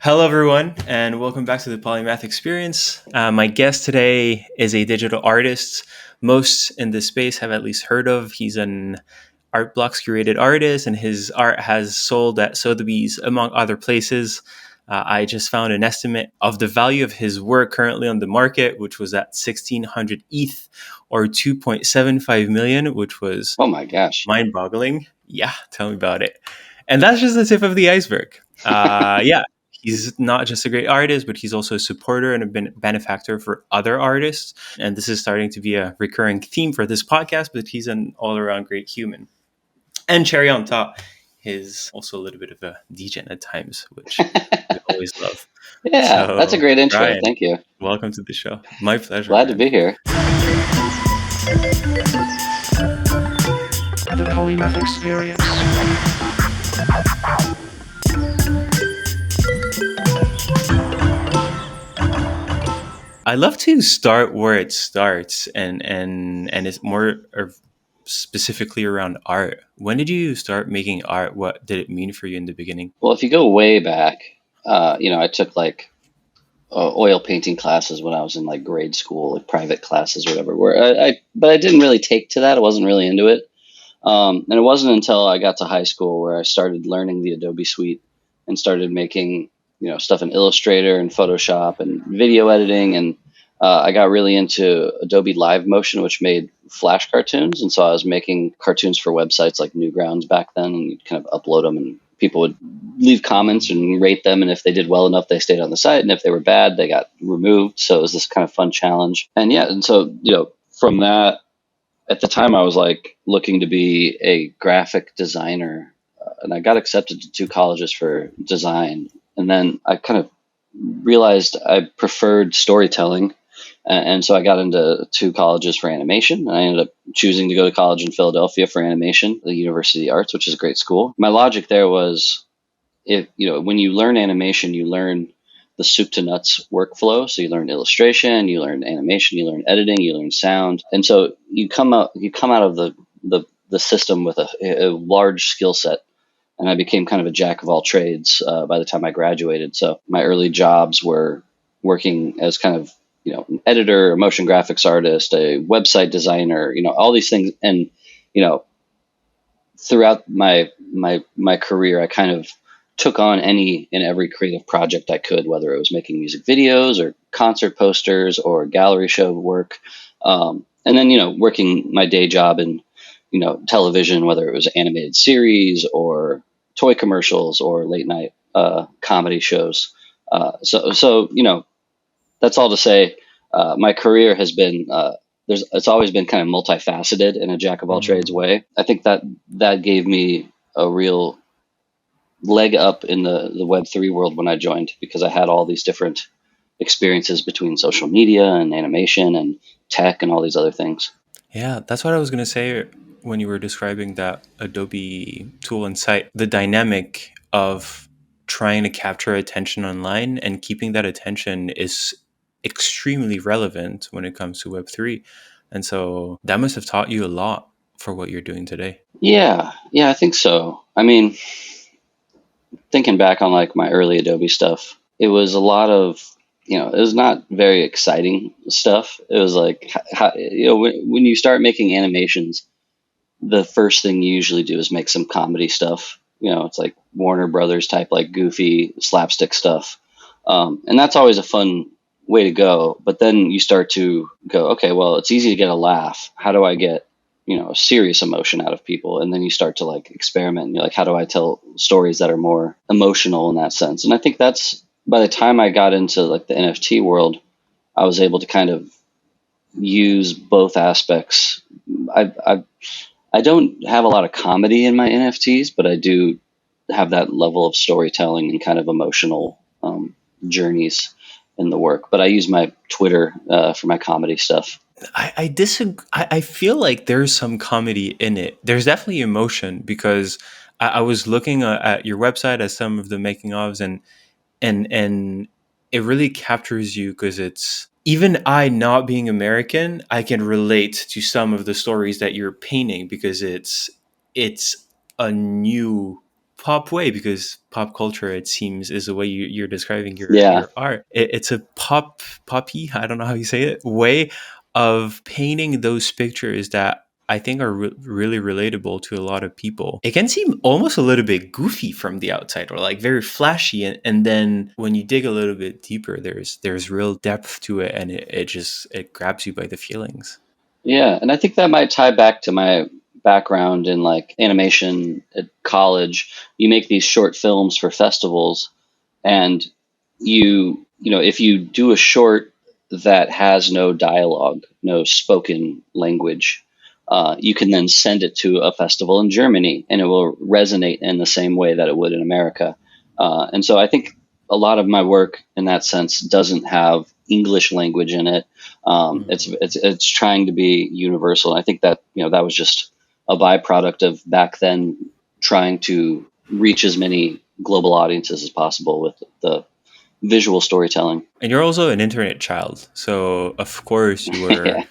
Hello, everyone, and welcome back to the Polymath Experience. My guest today is a digital artist. Most in this space have at least heard of. He's an art blocks curated artist, and his art has sold at Sotheby's, among other places. I just found an estimate of the value of his work currently on the market, which was at 1,600 ETH or 2.75 million, which was Oh my gosh. mind-boggling. Yeah, tell me about it. And that's just the tip of the iceberg. Yeah, he's not just a great artist, but he's also a supporter and a benefactor for other artists. And this is starting to be a recurring theme for this podcast, but he's an all-around great human. And cherry on top, he's also a little bit of a degen at times, which we always love. Yeah, that's a So, great intro. Bryan, Thank you. welcome to the show. My pleasure, Glad to man. be here. The Polymath Experience. I love to start where it starts, and it's more specifically around art. When did you start making art? What did it mean for you in the beginning? Well, if you go way back, I took like oil painting classes when I was in like grade school, like private classes or whatever. But I didn't really take to that. I wasn't really into it. And it wasn't until I got to high school where I started learning the Adobe Suite and started making, stuff in Illustrator and Photoshop and video editing. And I got really into Adobe Live Motion, which made Flash cartoons. And so I was making cartoons for websites like Newgrounds back then, and you'd kind of upload them and people would leave comments and rate them. And if they did well enough, they stayed on the site. And if they were bad, they got removed. So it was this kind of fun challenge. And yeah, and so, from that, at the time I was like looking to be a graphic designer, and I got accepted to two colleges for design. And then I kind of realized I preferred storytelling. And so I got into two colleges for animation. And I ended up choosing to go to college in Philadelphia for animation, the University of Arts, which is a great school. My logic there was, when you learn animation, you learn the soup to nuts workflow. So you learn illustration, you learn animation, you learn editing, you learn sound. And so you come out of the system with a large skill set. And I became kind of a jack of all trades by the time I graduated. So my early jobs were working as kind of, an editor, a motion graphics artist, a website designer, all these things. And, throughout my career, I kind of took on any and every creative project I could, whether it was making music videos or concert posters or gallery show work. And then, working my day job in, television, whether it was animated series or toy commercials or late night comedy shows. So that's all to say. My career has been it's always been kind of multifaceted in a jack of all trades way. I think that gave me a real leg up in the Web3 world when I joined, because I had all these different experiences between social media and animation and tech and all these other things. Yeah, that's what I was going to say when you were describing that Adobe tool and site. The dynamic of trying to capture attention online and keeping that attention is extremely relevant when it comes to Web3. And so that must have taught you a lot for what you're doing today. Yeah, I think so. I mean, thinking back on like my early Adobe stuff, it was a lot of, it was not very exciting stuff. It was like, when you start making animations, the first thing you usually do is make some comedy stuff. It's like Warner Brothers type, like goofy slapstick stuff. And that's always a fun way to go. But then you start to go, okay, well, it's easy to get a laugh. How do I get, a serious emotion out of people? And then you start to like experiment, and you're like, how do I tell stories that are more emotional in that sense? And I think that's, by the time I got into like the NFT world, I was able to kind of use both aspects. I don't have a lot of comedy in my NFTs, but I do have that level of storytelling and kind of emotional journeys in the work. But I use my Twitter for my comedy stuff. I disagree. I feel like there's some comedy in it. There's definitely emotion, because I was looking at your website at some of the making ofs, and it really captures you, because it's, even I, not being American, I can relate to some of the stories that you're painting, because it's a new pop way, because pop culture, it seems, is the way you're describing Yeah. your art. It's a poppy, I don't know how you say it, way of painting those pictures that I think are really relatable to a lot of people. It can seem almost a little bit goofy from the outside, or like very flashy, and then when you dig a little bit deeper, there's real depth to it, and it grabs you by the feelings. Yeah, and I think that might tie back to my background in like animation at college. You make these short films for festivals, and if you do a short that has no dialogue, no spoken language, you can then send it to a festival in Germany, and it will resonate in the same way that it would in America. And so I think a lot of my work in that sense doesn't have English language in it. It's trying to be universal. And I think that that was just a byproduct of back then trying to reach as many global audiences as possible with the visual storytelling. And you're also an internet child, so of course Yeah.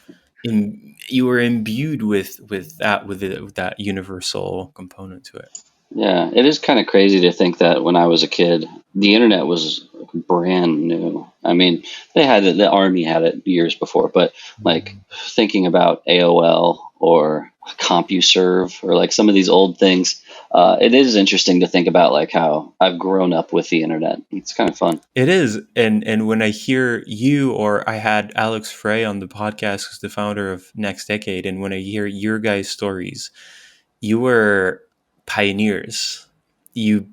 you were imbued with that universal component to it. Yeah, it is kind of crazy to think that when I was a kid, the internet was brand new. I mean, they had it, the army had it years before, but like thinking about AOL or CompuServe or like some of these old things, it is interesting to think about like how I've grown up with the internet. It's kind of fun. It is, and when I hear you, or I had Alex Frey on the podcast, who's the founder of Next Decade, and when I hear your guys' stories, you were pioneers. You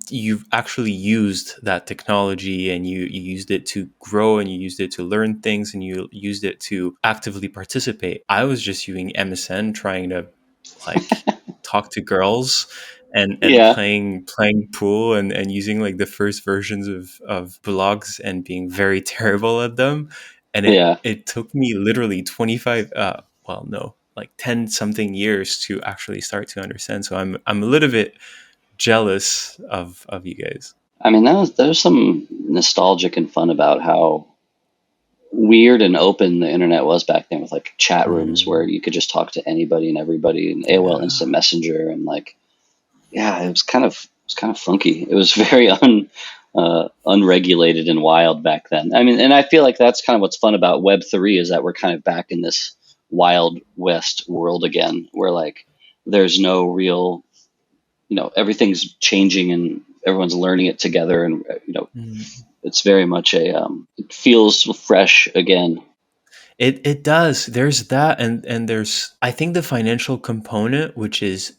actually used that technology, and you used it to grow, and you used it to learn things, and you used it to actively participate. I was just using MSN, trying to like talk to girls, and Yeah, playing pool, and using like the first versions of blogs, and being very terrible at them. And yeah. it took me literally 25 well, no, like 10 something years to actually start to understand. So I'm a little bit jealous of you guys. I mean, there's some nostalgic and fun about how weird and open the internet was back then with like chat rooms where Mm, you could just talk to anybody and everybody and AOL yeah. Instant Messenger and like yeah, it was kind of funky. It was very unregulated and wild back then. I mean, and I feel like that's kind of what's fun about Web 3 is that we're kind of back in this wild west world again, where like there's no real, everything's changing and everyone's learning it together, and Mm. it's very much it feels fresh again. It does. There's that, and there's, I think, the financial component, which is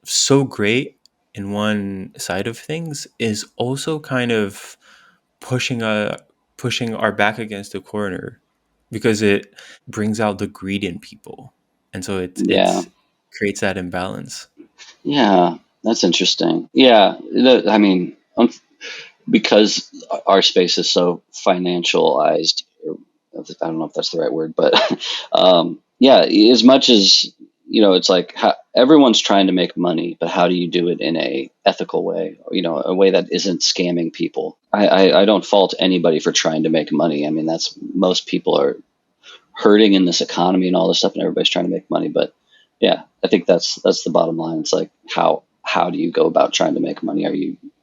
so great in one side of things, is also kind of pushing pushing our back against the corner, because it brings out the greed in people, and so Yeah. it creates that imbalance. Yeah, that's interesting. Yeah, I mean, because our space is so financialized, or I don't know if that's the right word, but yeah, as much as it's like everyone's trying to make money, but how do you do it in a ethical way? A way that isn't scamming people. I don't fault anybody for trying to make money. I mean, that's most people are hurting in this economy and all this stuff, and everybody's trying to make money. But yeah, I think that's the bottom line. It's like how do you go about trying to make money?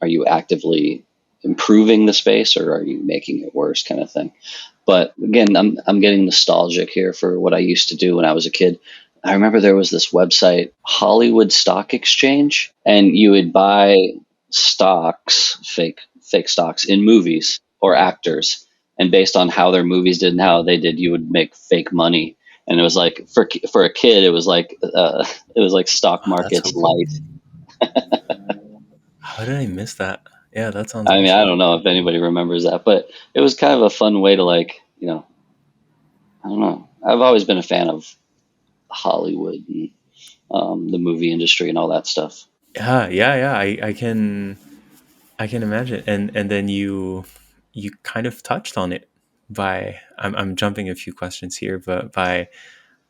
Are you actively improving the space, or are you making it worse, kind of thing? But again, I'm getting nostalgic here for what I used to do when I was a kid. I remember there was this website, Hollywood Stock Exchange, and you would buy stocks, fake stocks in movies or actors, and based on how their movies did and how they did, you would make fake money. And it was like for a kid, it was like stock Oh, that's so markets cool. light. How did I miss that? Yeah, that sounds I mean, I awesome. don't know if anybody remembers that, but it was kind of a fun way to like, I don't know. I've always been a fan of Hollywood and the movie industry and all that stuff. Yeah. I can imagine. And then you kind of touched on it by, I'm jumping a few questions here, but by,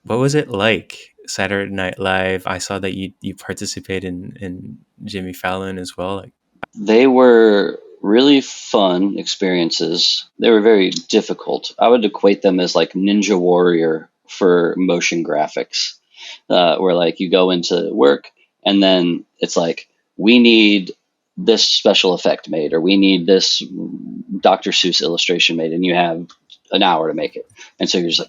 what was it like Saturday Night Live? I saw that you participate in Jimmy Fallon as well. Like, They were really fun experiences. They were very difficult. I would equate them as like Ninja Warrior for motion graphics, where like you go into work and then it's like we need this special effect made, or we need this Dr. Seuss illustration made, and you have an hour to make it. And so you're just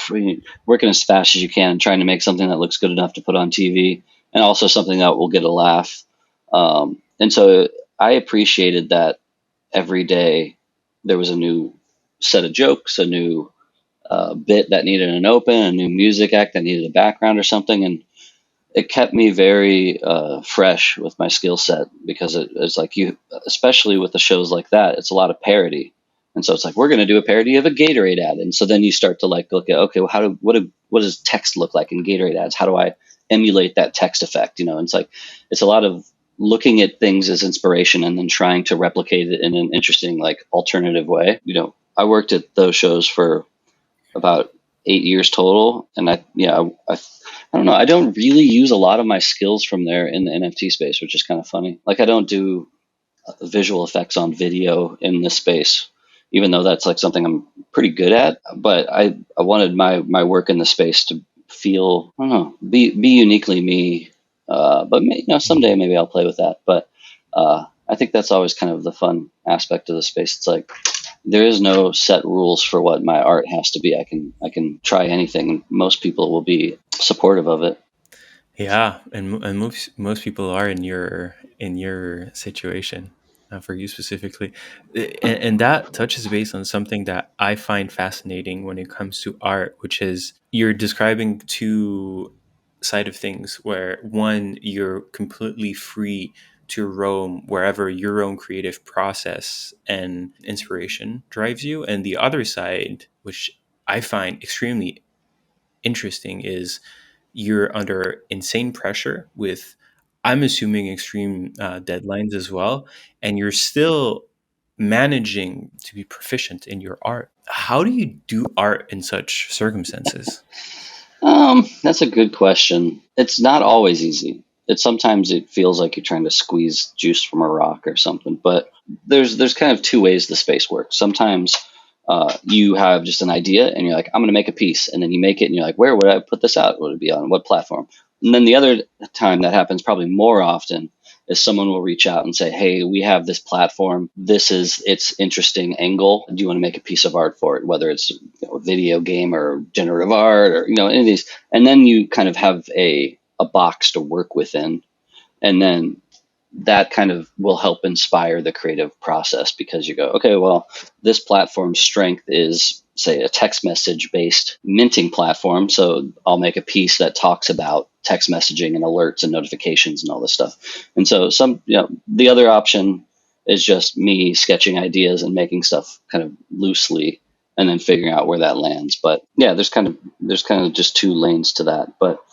like working as fast as you can, trying to make something that looks good enough to put on TV, and also something that will get a laugh. And so I appreciated that every day there was a new set of jokes, a new bit that needed an open, a new music act that needed a background or something. And it kept me very fresh with my skill set, because it's like you, especially with the shows like that, it's a lot of parody. And so it's like, we're going to do a parody of a Gatorade ad. And so then you start to like look at, okay, well, what does text look like in Gatorade ads? How do I emulate that text effect? And it's like, it's a lot of looking at things as inspiration and then trying to replicate it in an interesting, like, alternative way. I worked at those shows for about 8 years total. And I don't know. I don't really use a lot of my skills from there in the NFT space, which is kind of funny. Like, I don't do visual effects on video in this space, even though that's like something I'm pretty good at. But I wanted my work in the space to feel, I don't know, be uniquely me. But someday maybe I'll play with that. But I think that's always kind of the fun aspect of the space. It's like, there is no set rules for what my art has to be. I can try anything. Most people will be supportive of it. Yeah, and most people are in your situation, for you specifically, and that touches base on something that I find fascinating when it comes to art, which is you're describing two side of things, where one, you're completely free to roam wherever your own creative process and inspiration drives you, and the other side, which I find extremely interesting, is you're under insane pressure with, I'm assuming, extreme deadlines as well, and you're still managing to be proficient in your art. How do you do art in such circumstances? That's a good question. It's not always easy. Sometimes it feels like you're trying to squeeze juice from a rock or something. But there's kind of two ways the space works. Sometimes you have just an idea and you're like, I'm going to make a piece, and then you make it and you're like, where would I put this out? Would it be on what platform? And then the other time that happens, probably more often, is someone will reach out and say, hey, we have this platform. This is its interesting angle. Do you want to make a piece of art for it? Whether it's a video game or generative art, or any of these. And then you kind of have a box to work within. And then that kind of will help inspire the creative process, because you go, okay, well, this platform's strength is, say, a text message based minting platform. So I'll make a piece that talks about text messaging and alerts and notifications and all this stuff. And so the other option is just me sketching ideas and making stuff kind of loosely and then figuring out where that lands. But yeah, there's kind of just two lanes to that. But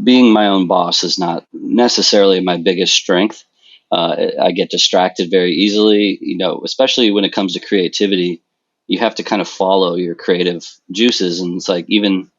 being my own boss is not necessarily my biggest strength. I get distracted very easily, especially when it comes to creativity. You have to kind of follow your creative juices. And it's like, even,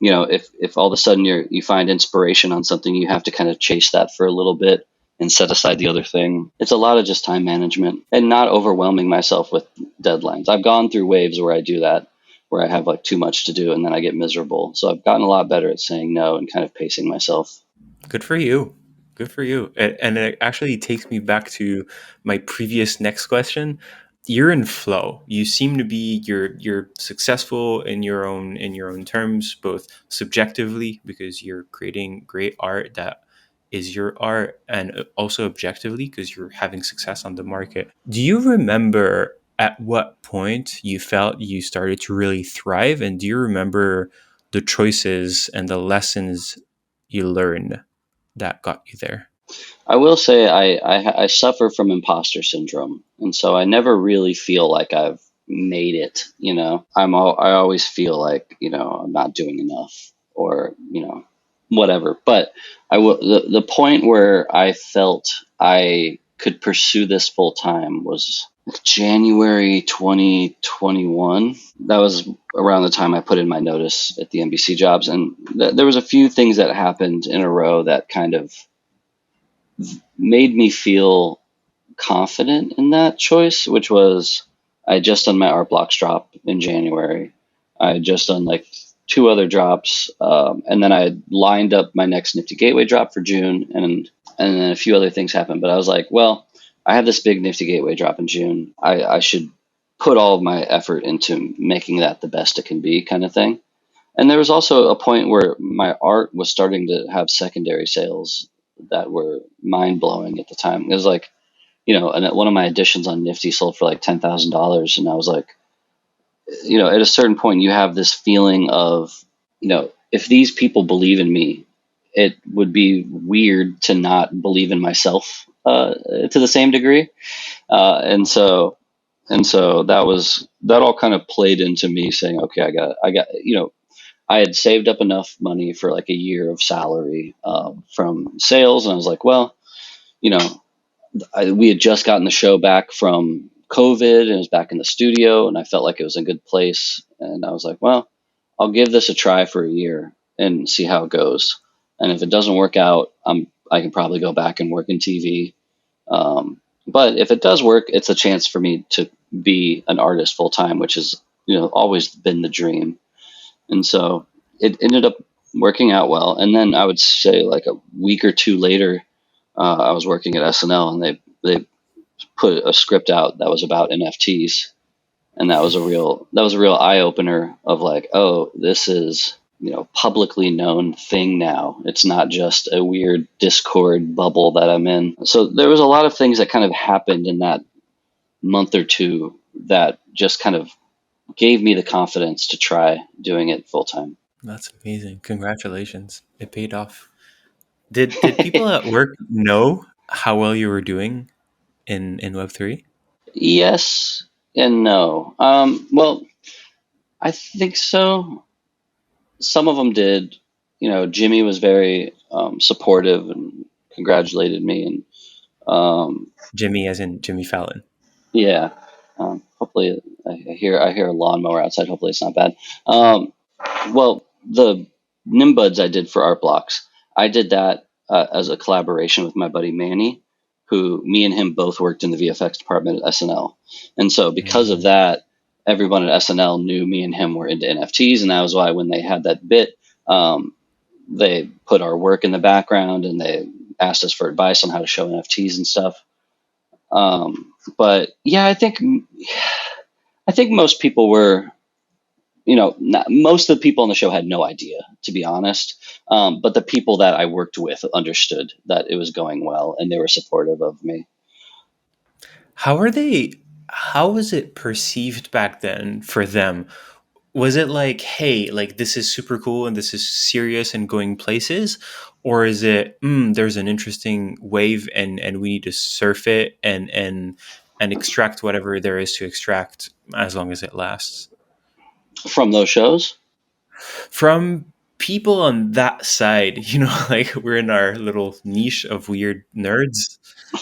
if all of a sudden you find inspiration on something, you have to kind of chase that for a little bit and set aside the other thing. It's a lot of just time management and not overwhelming myself with deadlines. I've gone through waves where I do that, where I have like too much to do and then I get miserable. So I've gotten a lot better at saying no and kind of pacing myself. Good for you. Good for you. And it actually takes me back to my previous next question. You're in flow. You seem to be, you're successful in your own terms, both subjectively, because you're creating great art that is your art, and also objectively because you're having success on the market. Do you remember at what point you felt you started to really thrive, and do you remember the choices and the lessons you learned that got you there? I will say I suffer from imposter syndrome. And so I never really feel like I've made it, I always feel like, I'm not doing enough, or, whatever. But the point where I felt I could pursue this full time was January 2021. That was around the time I put in my notice at the NBC jobs. And there was a few things that happened in a row that kind of made me feel confident in that choice, which was, I had just done my art blocks drop in January. I had just done like two other drops, and then I had lined up my next Nifty Gateway drop for June, and then a few other things happened. But I was like, well, I have this big Nifty Gateway drop in June. I should put all of my effort into making that the best it can be, kind of thing. And there was also a point where my art was starting to have secondary sales that were mind blowing at the time. It was like, and one of my editions on Nifty sold for like $10,000. And I was like, at a certain point, you have this feeling of, if these people believe in me, it would be weird to not believe in myself to the same degree. And so that all kind of played into me saying, okay, I had saved up enough money for like a year of salary from sales. And I was like, well, you know, we had just gotten the show back from COVID and it was back in the studio and I felt like it was a good place. And I was like, well, I'll give this a try for a year and see how it goes. And if it doesn't work out, I can probably go back and work in TV. But if it does work, it's a chance for me to be an artist full time, which has, always been the dream. And so it ended up working out well. And then I would say like a week or two later, I was working at SNL and they put a script out that was about NFTs. And that was a real eye opener of like, oh, this is, publicly known thing now. It's not just a weird Discord bubble that I'm in. So there was a lot of things that kind of happened in that month or two that just kind of gave me the confidence to try doing it full time. That's amazing. Congratulations. It paid off. Did people at work know how well you were doing in Web3? Yes and no. Well, I think so. Some of them did. Jimmy was very supportive and congratulated me, and Jimmy as in Jimmy Fallon. yeah. Hopefully, I hear a lawnmower outside. Hopefully, it's not bad. Well, the Nimbuds I did for Art Blocks, I did that as a collaboration with my buddy Manny, who me and him both worked in the VFX department at SNL. And so because of Mm. that, everyone at SNL knew me and him were into NFTs. And that was why when they had that bit, they put our work in the background and they asked us for advice on how to show NFTs and stuff. But yeah, I think most people were, most of the people on the show had no idea, to be honest. But the people that I worked with understood that it was going well and they were supportive of me. How are they? How was it perceived back then for them? Was it like, hey, like this is super cool and this is serious and going places, or is it there's an interesting wave and we need to surf it and extract whatever there is to extract as long as it lasts? From those shows? From people on that side, like we're in our little niche of weird nerds.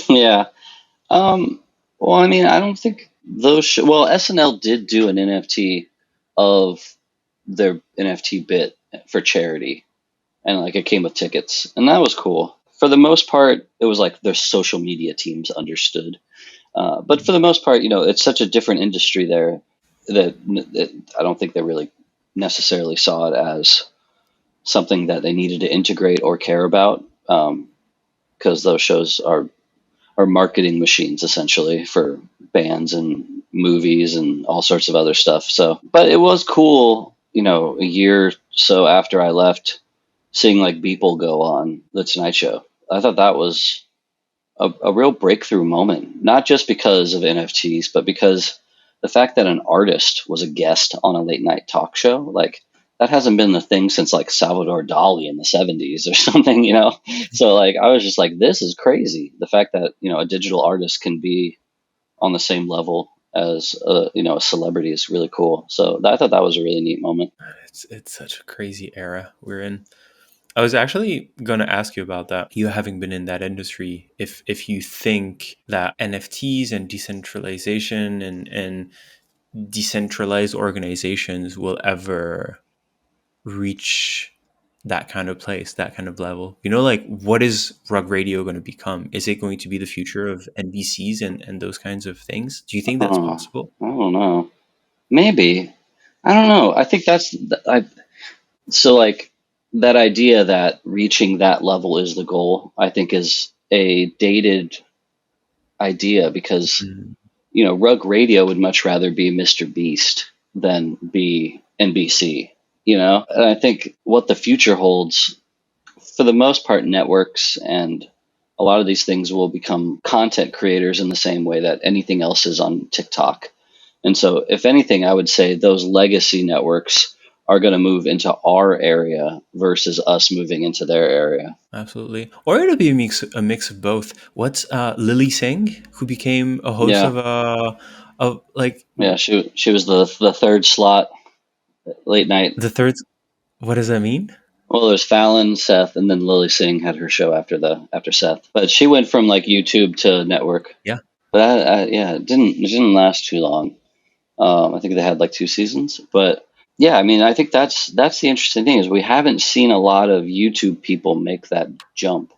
Yeah. Um, well, I mean, I don't think well, SNL did do an NFT of their NFT bit for charity, and like it came with tickets, and that was cool. For the most part, it was like their social media teams understood. But for the most part, it's such a different industry there that I don't think they really necessarily saw it as something that they needed to integrate or care about, because those shows are marketing machines essentially for bands and movies and all sorts of other stuff. So, but it was cool, a year or so after I left, seeing like Beeple go on the Tonight Show. I thought that was a real breakthrough moment, not just because of NFTs, but because the fact that an artist was a guest on a late night talk show, like that hasn't been the thing since like Salvador Dali in the 70s or something. So like I was just like, this is crazy. The fact that, a digital artist can be on the same level as a celebrity is really cool. So I thought that was a really neat moment. It's such a crazy era we're in. I was actually going to ask you about that. You having been in that industry, if you think that NFTs and decentralization and decentralized organizations will ever reach that kind of place, that kind of level. Like what is Rug Radio going to become? Is it going to be the future of NBCs and those kinds of things? Do you think that's possible? I don't know. Maybe. I don't know. I think so like that idea that reaching that level is the goal, I think is a dated idea because, Mm, Rug Radio would much rather be Mr. Beast than be NBC, And I think what the future holds, for the most part, networks and a lot of these things will become content creators in the same way that anything else is on TikTok. And so, if anything, I would say those legacy networks are going to move into our area versus us moving into their area. absolutely. Or it'll be a mix of both. What's Lily Singh, who became a host Yeah, of like yeah. She was the third slot late night. the third. What does that mean? Well, there's Fallon, Seth, and then Lily Singh had her show after Seth. But she went from like YouTube to network. Yeah. But yeah, it didn't last too long. I think they had like 2 seasons, but yeah, I mean, I think that's the interesting thing is we haven't seen a lot of YouTube people make that jump,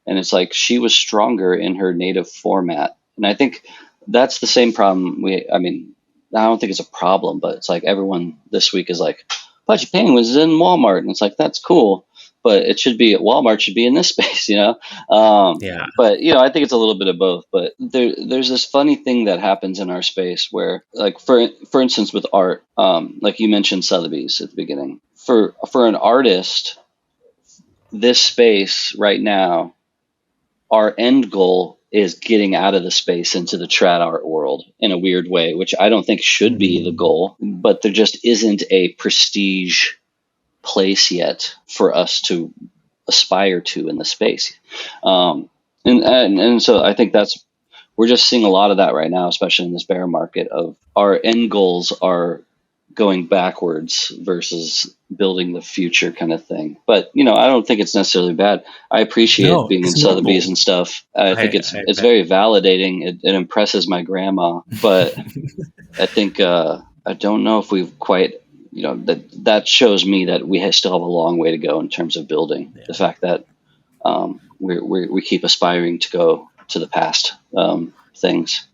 and it's like she was stronger in her native format, and I think that's the same problem. I mean, I don't think it's a problem, but it's like everyone this week is like, Pudgy Penguins is in Walmart, and it's like that's cool, but it should be Walmart should be in this space. Yeah. But I think it's a little bit of both. But there's this funny thing that happens in our space where, like for instance, with art, like you mentioned Sotheby's at the beginning. For an artist, this space right now, our end goal is getting out of the space into the trad art world in a weird way, which I don't think should be the Mm, goal. But there just isn't a prestige place yet for us to aspire to in the space. And so I think we're just seeing a lot of that right now, especially in this bear market of our end goals are going backwards versus building the future kind of thing. But, I don't think it's necessarily bad. I appreciate no, being in it's Sotheby's noble. and stuff. I think I it's bet. very validating. It impresses my grandma, but I think I don't know if we've quite, that shows me that we still have a long way to go in terms of building. The Yeah. fact that we keep aspiring to go to the past things.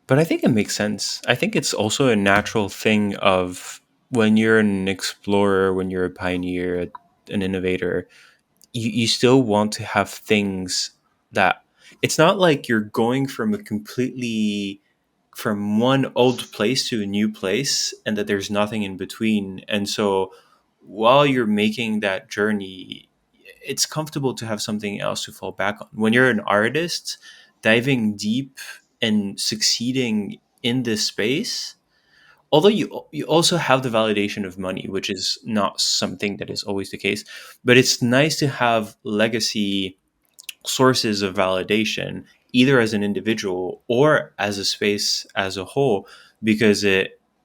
But I think it makes sense. I think it's also a natural thing of when you're an explorer, when you're a pioneer, an innovator, you still want to have things that it's not like you're going from one old place to a new place and that there's nothing in between. And so while you're making that journey, it's comfortable to have something else to fall back on. When you're an artist, diving deep and succeeding in this space, although you also have the validation of money, which is not something that is always the case, but it's nice to have legacy sources of validation either as an individual or as a space as a whole, because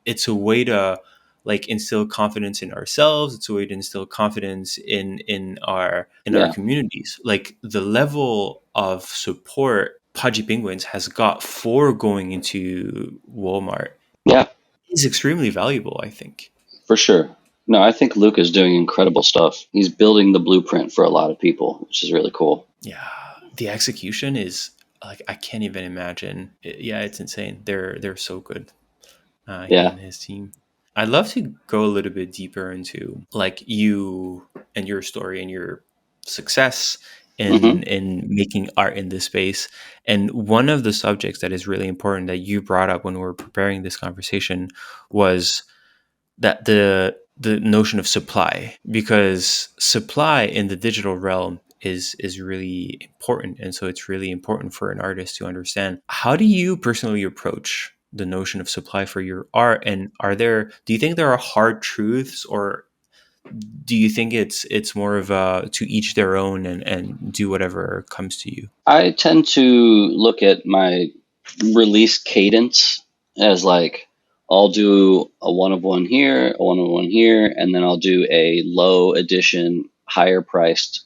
it's a way to like instill confidence in ourselves. It's a way to instill confidence in our Yeah, communities. Like the level of support Pudgy Penguins has got for going into Walmart yeah, is extremely valuable, I think. for sure. No, I think Luke is doing incredible stuff. He's building the blueprint for a lot of people, which is really cool. Yeah, the execution is like I can't even imagine. Yeah, it's insane. They're so good. He Yeah. and his team. I'd love to go a little bit deeper into like you and your story and your success Hmm. in making art in this space. And one of the subjects that is really important that you brought up when we were preparing this conversation was that the notion of supply, because supply in the digital realm is really important, and so it's really important for an artist to understand. How do you personally approach the notion of supply for your art, and do you think there are hard truths, or do you think it's more of a to each their own and do whatever comes to you? I tend to look at my release cadence as like I'll do a one of one here, a one of one here, and then I'll do a low edition, higher priced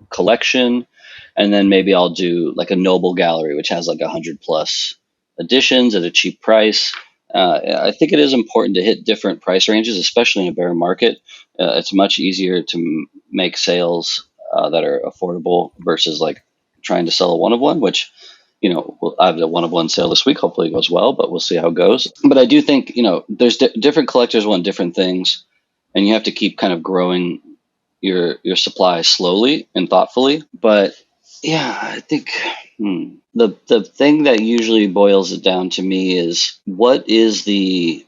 collection, and then maybe I'll do like a noble gallery, which has like 100+ editions at a cheap price. I think it is important to hit different price ranges, especially in a bear market. It's much easier to make sales that are affordable versus like trying to sell a one of one, which I have the one of one sale this week. Hopefully it goes well, but we'll see how it goes. But I do think there's different collectors want different things, and you have to keep kind of growing your supply slowly and thoughtfully. But yeah, I think The thing that usually boils it down to me is what is the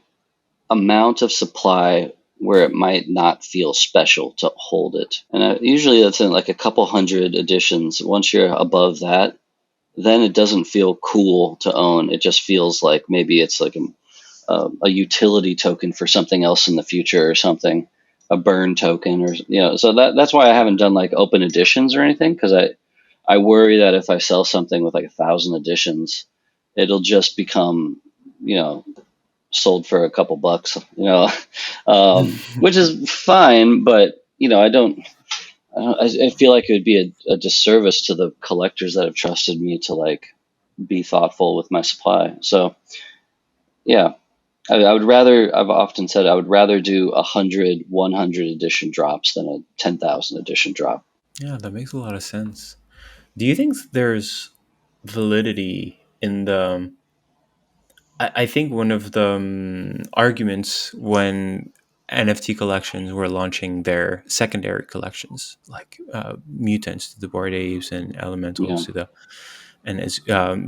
amount of supply where it might not feel special to hold it. And usually that's in like a couple hundred editions. Once you're above that, then it doesn't feel cool to own. It just feels like maybe it's like a utility token for something else in the future or something, a burn token or So that's why I haven't done like open editions or anything, because I worry that if I sell something with like 1,000 editions, it'll just become you know sold for a couple bucks, which is fine. But I feel like it would be a disservice to the collectors that have trusted me to like be thoughtful with my supply. So yeah, I would rather. I've often said I would rather do 100 edition drops than a 10,000 edition drop. Yeah, that makes a lot of sense. Do you think there's validity in the? I think one of the arguments when NFT collections were launching their secondary collections, like mutants to the Bored Apes and Yeah, elementals to the and as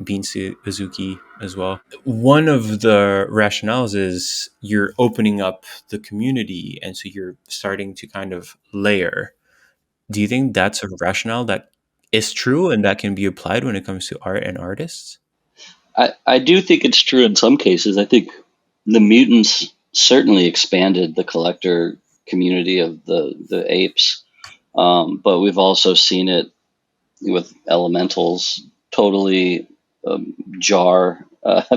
Beans to Azuki as well. One of the rationales is you're opening up the community, and so you're starting to kind of layer. Do you think that's a rationale that is true and that can be applied when it comes to art and artists? I do think it's true in some cases. I think the mutants certainly expanded the collector community of the apes, but we've also seen it with elementals totally jar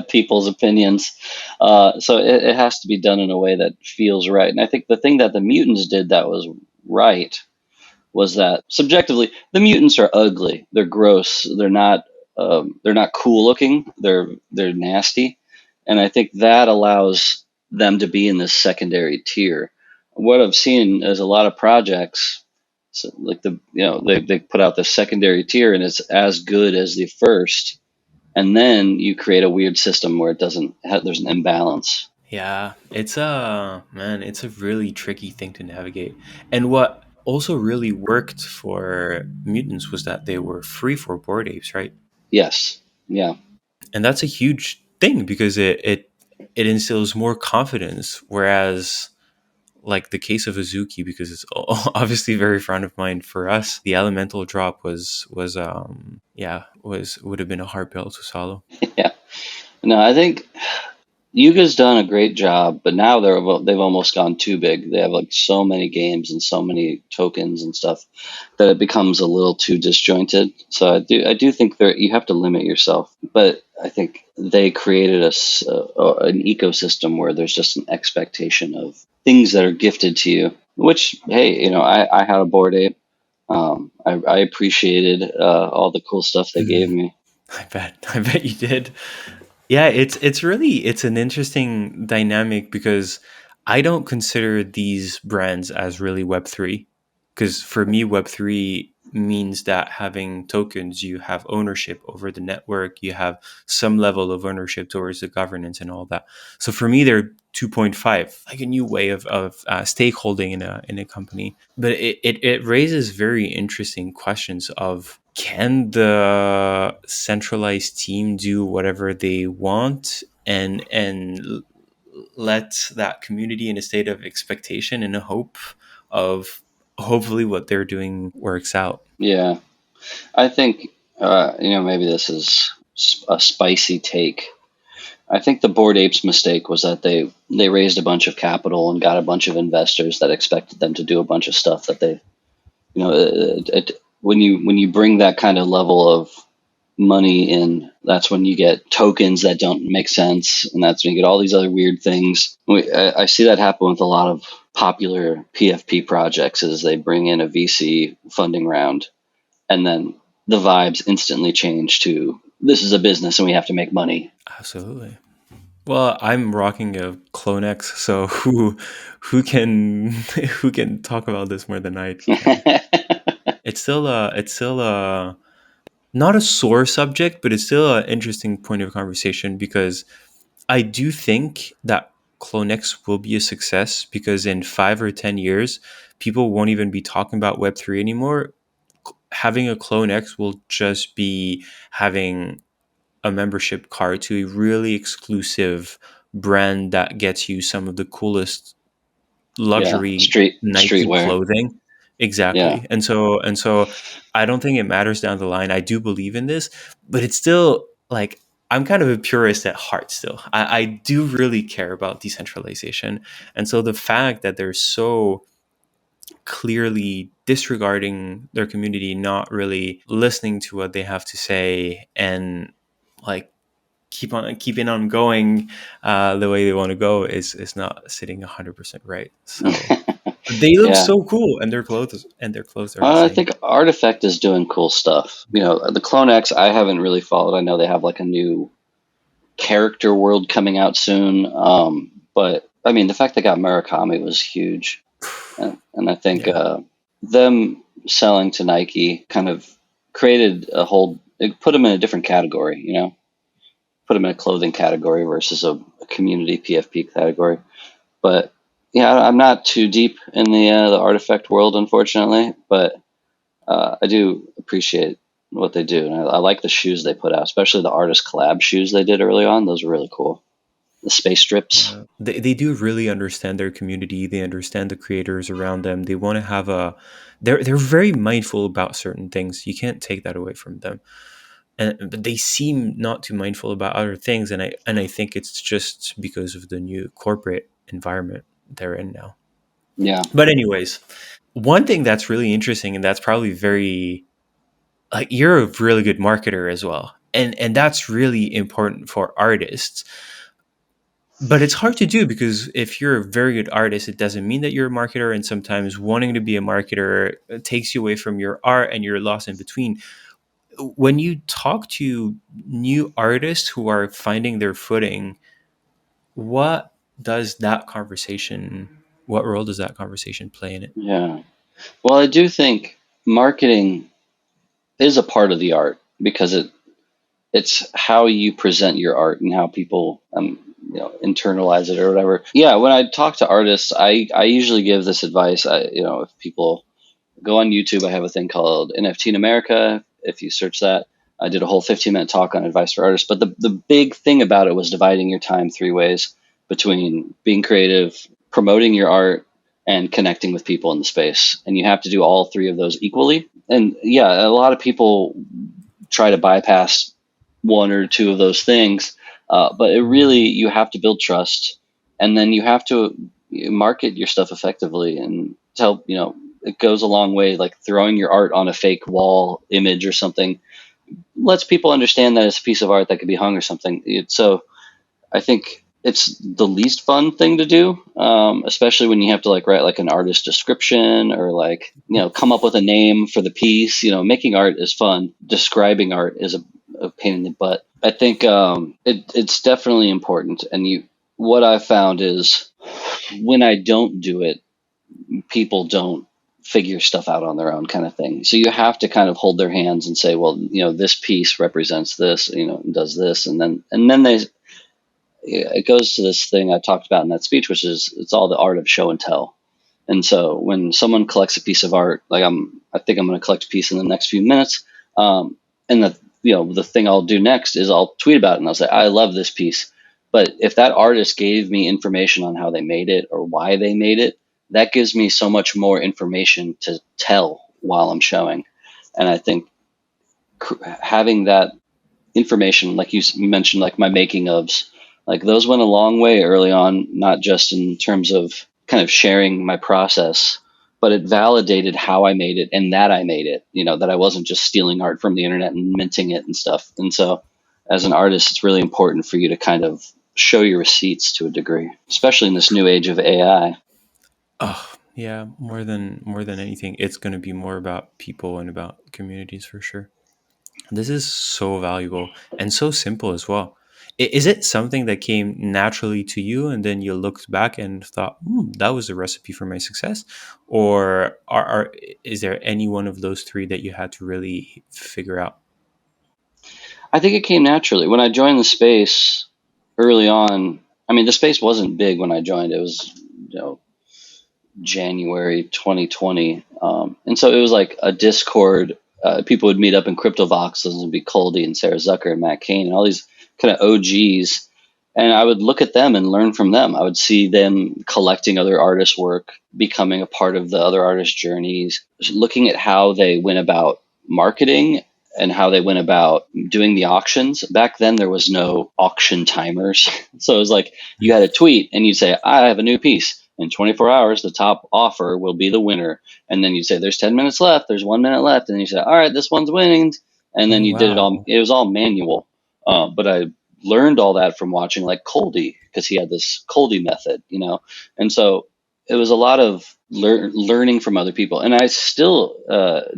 people's opinions. So it has to be done in a way that feels right. And I think the thing that the mutants did that was right was that subjectively the mutants are ugly. They're gross. They're not cool looking. They're nasty, and I think that allows them to be in this secondary tier. What I've seen is a lot of projects, so like they put out the secondary tier and it's as good as the first, and then you create a weird system where it doesn't have, there's an imbalance. Yeah, it's a man, it's a really tricky thing to navigate. And what also really worked for mutants was that they were free for board apes, right? Yes, yeah, And that's a huge thing because it instills more confidence. Whereas, like the case of Azuki, because it's obviously very front of mind for us, the elemental drop was yeah was would have been a hard pill to swallow. yeah. No, I think Yuga's done a great job, but now they've almost gone too big. They have like so many games and so many tokens and stuff that it becomes a little too disjointed. So I do think there you have to limit yourself. But I think they created an ecosystem where there's just an expectation of things that are gifted to you. Which hey, I had a board ape. I appreciated all the cool stuff they gave me. I bet you did. Yeah, it's an interesting dynamic because I don't consider these brands as really Web3. Because for me, Web3 means that having tokens, you have ownership over the network, you have some level of ownership towards the governance and all that. So for me, they're 2.5, like a new way of stakeholding in a company. But it raises very interesting questions of, can the centralized team do whatever they want and let that community in a state of expectation and a hope of hopefully what they're doing works out? Yeah. I think, maybe this is a spicy take. I think the Bored Apes mistake was that they raised a bunch of capital and got a bunch of investors that expected them to do a bunch of stuff that they, when you bring that kind of level of money in, that's when you get tokens that don't make sense, and that's when you get all these other weird things. I see that happen with a lot of popular PFP projects, is they bring in a VC funding round and then the vibes instantly change to this is a business and we have to make money. Absolutely. Well, I'm rocking a Clonex, so who can who can talk about this more than I can? It's still a not a sore subject, but it's still an interesting point of conversation because I do think that Clonex will be a success because in 5 or 10 years, people won't even be talking about Web3 anymore. Having a Clonex will just be having a membership card to a really exclusive brand that gets you some of the coolest Yeah, luxury Nike streetwear. clothing. Yeah, Exactly. And so I don't think it matters down the line. I do believe in this, but it's still like I'm kind of a purist at heart still. I do really care about decentralization. And so the fact that they're so clearly disregarding their community, not really listening to what they have to say, and like keeping on going the way they want to go is not sitting 100% right. So they look yeah. so cool, and their clothes are I insane. think Artifact is doing cool stuff. The Clonex I haven't really followed. I know they have like a new character world coming out soon. But I mean, the fact they got Murakami was huge, and I think Yeah. them selling to Nike kind of created it put them in a different category. Put them in a clothing category versus a community PFP category. But yeah, I'm not too deep in the Artifact world, unfortunately. But I do appreciate what they do, and I like the shoes they put out, especially the artist collab shoes they did early on. Those were really cool. The space strips. Yeah. They do really understand their community. They understand the creators around them. They want to have a they're very mindful about certain things. You can't take that away from them. But they seem not too mindful about other things, and I think it's just because of the new corporate environment they're in now. Yeah, But anyways, one thing that's really interesting, and that's probably very like you're a really good marketer as well. And that's really important for artists. But it's hard to do because if you're a very good artist, it doesn't mean that you're a marketer. And sometimes wanting to be a marketer takes you away from your art and you're lost in between. When you talk to new artists who are finding their footing, what does that conversation, what role does that conversation play in it? yeah. Well, I do think marketing is a part of the art because it's how you present your art and how people internalize it or whatever. Yeah, when I talk to artists, I usually give this advice. If people go on YouTube, I have a thing called NFT in America. If you search that, I did a whole 15-minute talk on advice for artists. But the big thing about it was dividing your time three ways between being creative, promoting your art, and connecting with people in the space. And you have to do all three of those equally. And yeah, a lot of people try to bypass one or two of those things. But it really, you have to build trust, and then you have to market your stuff effectively and tell, it goes a long way. Like throwing your art on a fake wall image or something lets people understand that it's a piece of art that could be hung or something. So I think it's the least fun thing to do, especially when you have to like write like an artist description or like come up with a name for the piece. Making art is fun. Describing art is a pain in the butt. I think it's definitely important. And what I found is when I don't do it, people don't figure stuff out on their own, kind of thing. So you have to kind of hold their hands and say, well, this piece represents this, and does this, and then it goes to this thing I talked about in that speech, which is it's all the art of show and tell. And so when someone collects a piece of art, like I think I'm going to collect a piece in the next few minutes. And the thing I'll do next is I'll tweet about it and I'll say, I love this piece. But if that artist gave me information on how they made it or why they made it, that gives me so much more information to tell while I'm showing. And I think having that information, like you mentioned, like my making ofs, like those went a long way early on, not just in terms of kind of sharing my process, but it validated how I made it and that I made it, that I wasn't just stealing art from the internet and minting it and stuff. And so as an artist, it's really important for you to kind of show your receipts to a degree, especially in this new age of AI. Oh, yeah, more than anything, it's going to be more about people and about communities for sure. This is so valuable and so simple as well. Is it something that came naturally to you and then you looked back and thought, that was a recipe for my success? Or is there any one of those three that you had to really figure out? I think it came naturally. When I joined the space early on, I mean, the space wasn't big when I joined. It was, January 2020. And so it was like a Discord. people would meet up in crypto voxels and be Coldy and Sarah Zucker and Matt Cain and all these kind of OGs. And I would look at them and learn from them. I would see them collecting other artists' work, becoming a part of the other artists' journeys, looking at how they went about marketing and how they went about doing the auctions. Back then, there was no auction timers. So it was like you had a tweet and you'd say, I have a new piece. In 24 hours, the top offer will be the winner. And then you'd say, there's 10 minutes left. There's 1 minute left. And then you say, all right, this one's winning. And then Oh you did it all. wow. It was all manual. But I learned all that from watching like Coldy because he had this Coldy method, and so it was a lot of learning from other people, and I still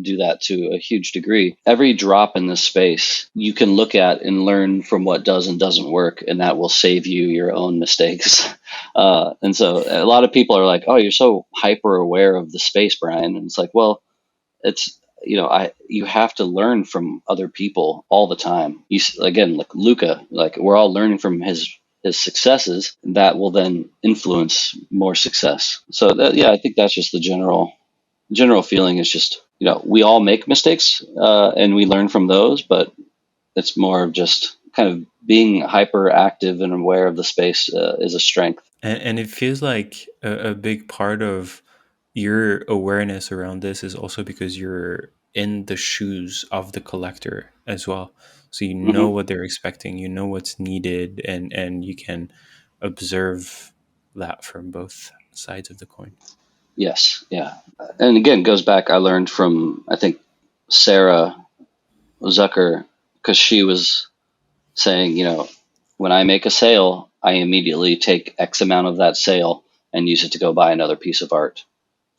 do that to a huge degree. Every drop in this space you can look at and learn from what does and doesn't work, and that will save you your own mistakes. And so a lot of people are like, oh, you're so hyper aware of the space, Brian, and it's like, well, it's I you have to learn from other people all the time. Again, like Luca, like we're all learning from his successes that will then influence more success. So yeah, I think that's just the general feeling is just we all make mistakes and we learn from those, but it's more of just kind of being hyper active and aware of the space is a strength. And it feels like a big part of your awareness around this is also because you're in the shoes of the collector as well. So you know Hmm. what they're expecting, you know what's needed, and you can observe that from both sides of the coin. Yes, yeah, and again, goes back. I learned from I think Sarah Zucker because she was saying, when I make a sale, I immediately take X amount of that sale and use it to go buy another piece of art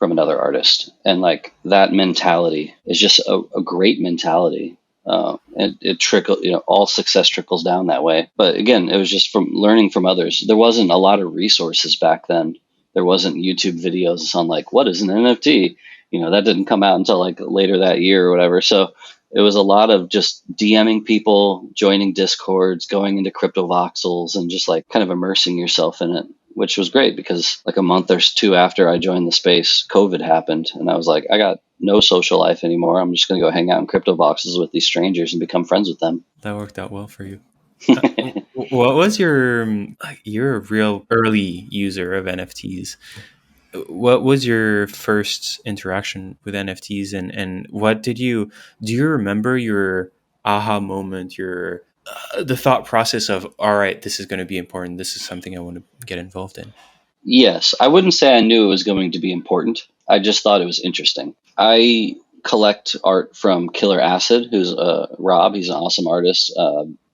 from another artist. And like that mentality is just a great mentality. And it trickle, all success trickles down that way. But again, it was just from learning from others. There wasn't a lot of resources back then. There wasn't YouTube videos on like, what is an NFT? That didn't come out until like later that year or whatever. So it was a lot of just DMing people, joining discords, going into crypto voxels, and just like kind of immersing yourself in it, which was great because like a month or two after I joined the space, COVID happened. And I was like, I got no social life anymore. I'm just going to go hang out in crypto boxes with these strangers and become friends with them. That worked out well for you. What was your like, you're a real early user of NFTs. What was your first interaction with NFTs, and what did you do? You remember your aha moment, your the thought process of, all right, this is going to be important. This is something I want to get involved in. Yes, I wouldn't say I knew it was going to be important. I just thought it was interesting. I collect art from Killer Acid, who's Rob. He's an awesome artist.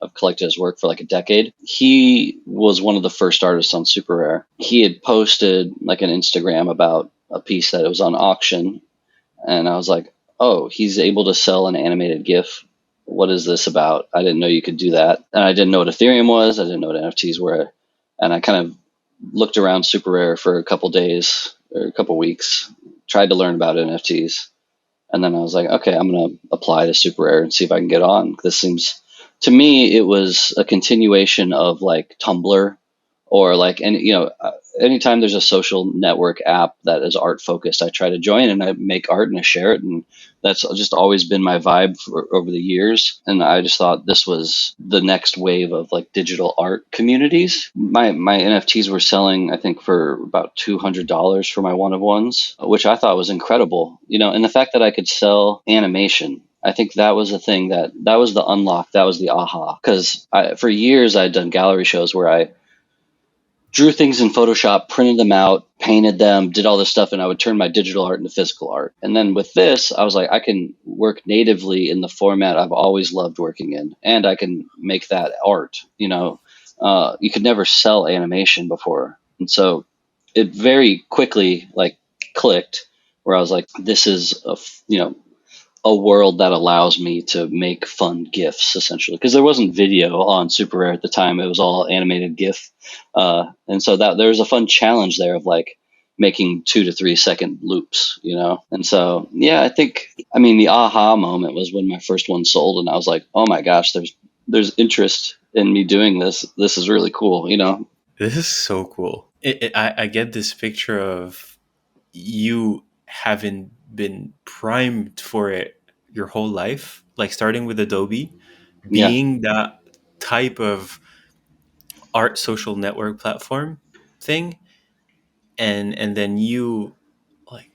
I've collected his work for like a decade. He was one of the first artists on Super Rare. He had posted like an Instagram about a piece that it was on auction, and I was like, "Oh, he's able to sell an animated GIF. What is this about? I didn't know you could do that." And I didn't know what Ethereum was. I didn't know what NFTs were, and I kind of looked around Super Rare for a couple days or a couple weeks, tried to learn about NFTs, and then I was like, okay, I'm gonna apply to Super Rare and see if I can get on. This seems to me it was a continuation of like Tumblr or like anytime there's a social network app that is art focused, I try to join and I make art and I share it, and that's just always been my vibe over the years. And I just thought this was the next wave of like digital art communities. My NFTs were selling, I think, for about $200 for my one of ones, which I thought was incredible. And the fact that I could sell animation, I think that was the thing that was the unlock. That was the aha. Because for years I'd done gallery shows where I drew things in Photoshop, printed them out, painted them, did all this stuff, and I would turn my digital art into physical art. And then with this, I was like, I can work natively in the format I've always loved working in, and I can make that art. You could never sell animation before, and so it very quickly like clicked where I was like, this is a world that allows me to make fun GIFs essentially, because there wasn't video on Super Rare at the time. It was all animated GIF. And so that there was a fun challenge there of like making 2 to 3 second loops. And so, yeah, I mean, the aha moment was when my first one sold and I was like, oh my gosh, there's interest in me doing this. This is really cool. This is so cool. I get this picture of you having been primed for it your whole life, like starting with Adobe, Yeah, being that type of art social network platform thing, and then you like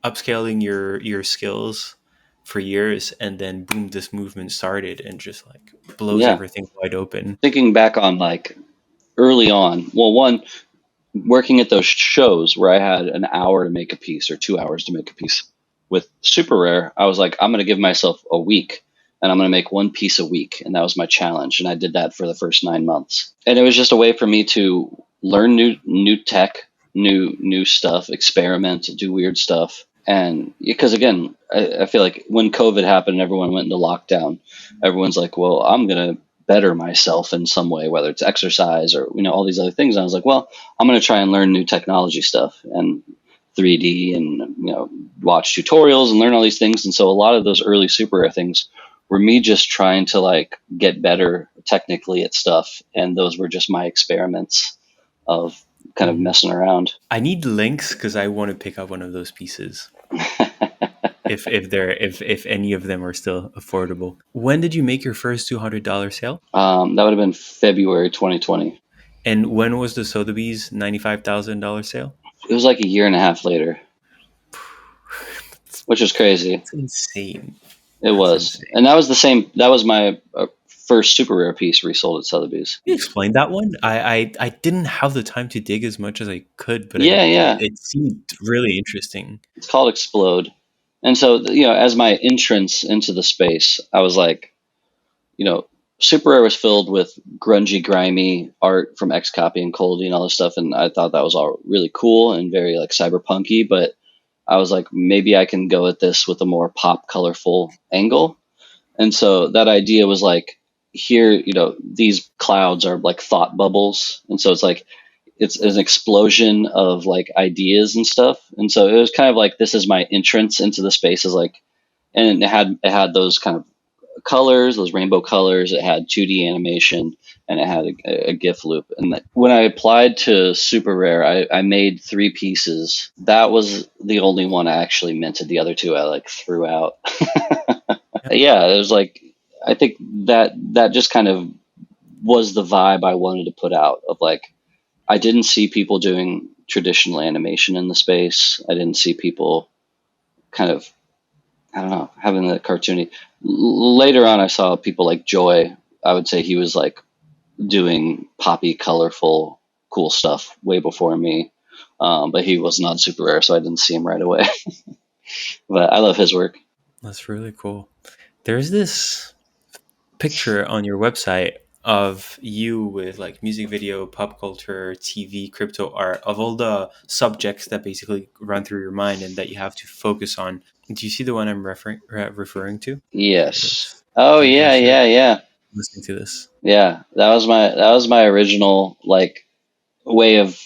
upscaling your skills for years, and then boom, this movement started and just like blows yeah. everything wide open. Thinking back on like early on, well, one, working at those shows where I had an hour to make a piece or 2 hours to make a piece. With Super Rare, I was like, I'm going to give myself a week and I'm going to make one piece a week. And that was my challenge. And I did that for the first 9 months. And it was just a way for me to learn new tech, new stuff, experiment, do weird stuff. And because again, I feel like when COVID happened and everyone went into lockdown, everyone's like, well, I'm going to better myself in some way, whether it's exercise or, all these other things. And I was like, well, I'm going to try and learn new technology stuff and 3D and, watch tutorials and learn all these things. And so a lot of those early Super Rare things were me just trying to like get better technically at stuff. And those were just my experiments of kind of Mhm. messing around. I need links because I want to pick up one of those pieces. If any of them are still affordable. When did you make your first $200 sale? That would have been February 2020. And when was the Sotheby's $95,000 sale? It was like a year and a half later, which was crazy. That's insane. It That's was. insane. And that was the same. That was my first Super Rare piece resold at Sotheby's. Can you explain that one? I didn't have the time to dig as much as I could, but Yeah, yeah. it seemed really interesting. It's called Explode. And so, as my entrance into the space, I was like, you know, Super Rare was filled with grungy, grimy art from Xcopy and Coldy and all this stuff. And I thought that was all really cool and very like cyberpunky. But I was like, maybe I can go at this with a more pop, colorful angle. And so that idea was like, here, these clouds are like thought bubbles. And so it's like, it's an explosion of like ideas and stuff. And so it was kind of like, this is my entrance into the space, is like, and it had those kind of colors, those rainbow colors. It had 2D animation and it had a GIF loop. And when I applied to Super Rare, I made 3 pieces. That was the only one I actually minted. The other two I like threw out. Yeah, it was like, I think that just kind of was the vibe I wanted to put out of like, I didn't see people doing traditional animation in the space. I didn't see people kind of, I don't know, having the cartoony. Later on, I saw people like Joy. I would say he was like doing poppy, colorful, cool stuff way before me. But he was not Super Rare, so I didn't see him right away. But I love his work. That's really cool. There's this picture on your website of you with like music video, pop culture, TV, crypto art, of all the subjects that basically run through your mind and that you have to focus on. Do you see the one I'm referring to? Yes. If Oh yeah, sometimes you're yeah, yeah, listening to this. yeah. That was my original like way of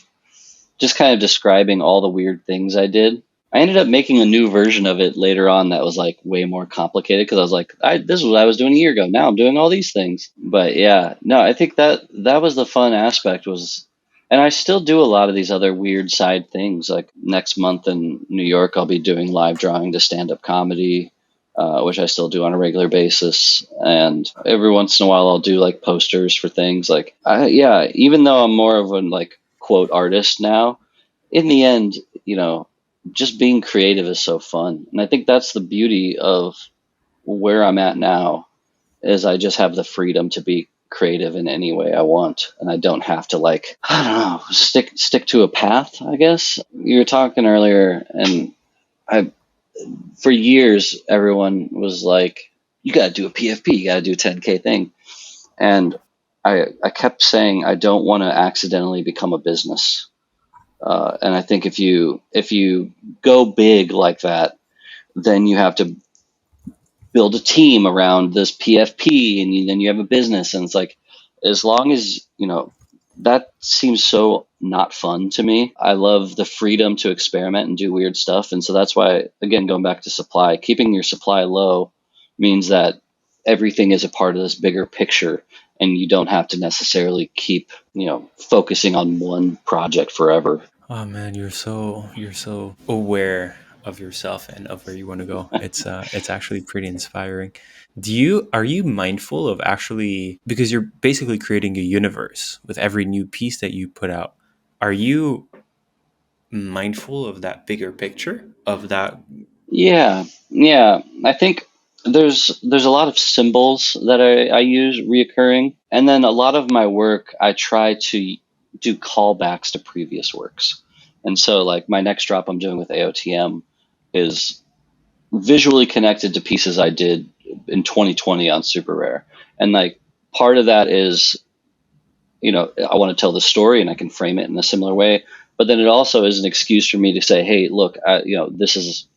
just kind of describing all the weird things I did. I ended up making a new version of it later on that was like way more complicated because I was like, this is what I was doing a year ago. Now I'm doing all these things. But yeah, no, I think that was the fun aspect was, and I still do a lot of these other weird side things. Like next month in New York, I'll be doing live drawing to stand up comedy, which I still do on a regular basis. And every once in a while, I'll do like posters for things. Like, yeah, even though I'm more of an like quote artist now, in the end, just being creative is so fun. And I think that's the beauty of where I'm at now is I just have the freedom to be creative in any way I want. And I don't have to like, I don't know, stick to a path, I guess. You were talking earlier and I for years everyone was like, you gotta do a PFP, you gotta do a 10K thing. And I kept saying I don't want to accidentally become a business. And I think if you go big like that, then you have to build a team around this PFP, and then you have a business. And it's like, as long as that seems so not fun to me. I love the freedom to experiment and do weird stuff, and so that's why, again, going back to supply, keeping your supply low means that everything is a part of this bigger picture, and you don't have to necessarily keep focusing on one project forever. Oh man, you're so aware of yourself and of where you want to go. It's actually pretty inspiring. Are you mindful of actually, because you're basically creating a universe with every new piece that you put out? Are you mindful of that bigger picture of that? Yeah, yeah. I think there's a lot of symbols that I use reoccurring, and then a lot of my work I try to do callbacks to previous works. And so like my next drop I'm doing with AOTM is visually connected to pieces I did in 2020 on Super Rare. And like part of that is, I want to tell the story and I can frame it in a similar way. But then it also is an excuse for me to say, hey, look, there's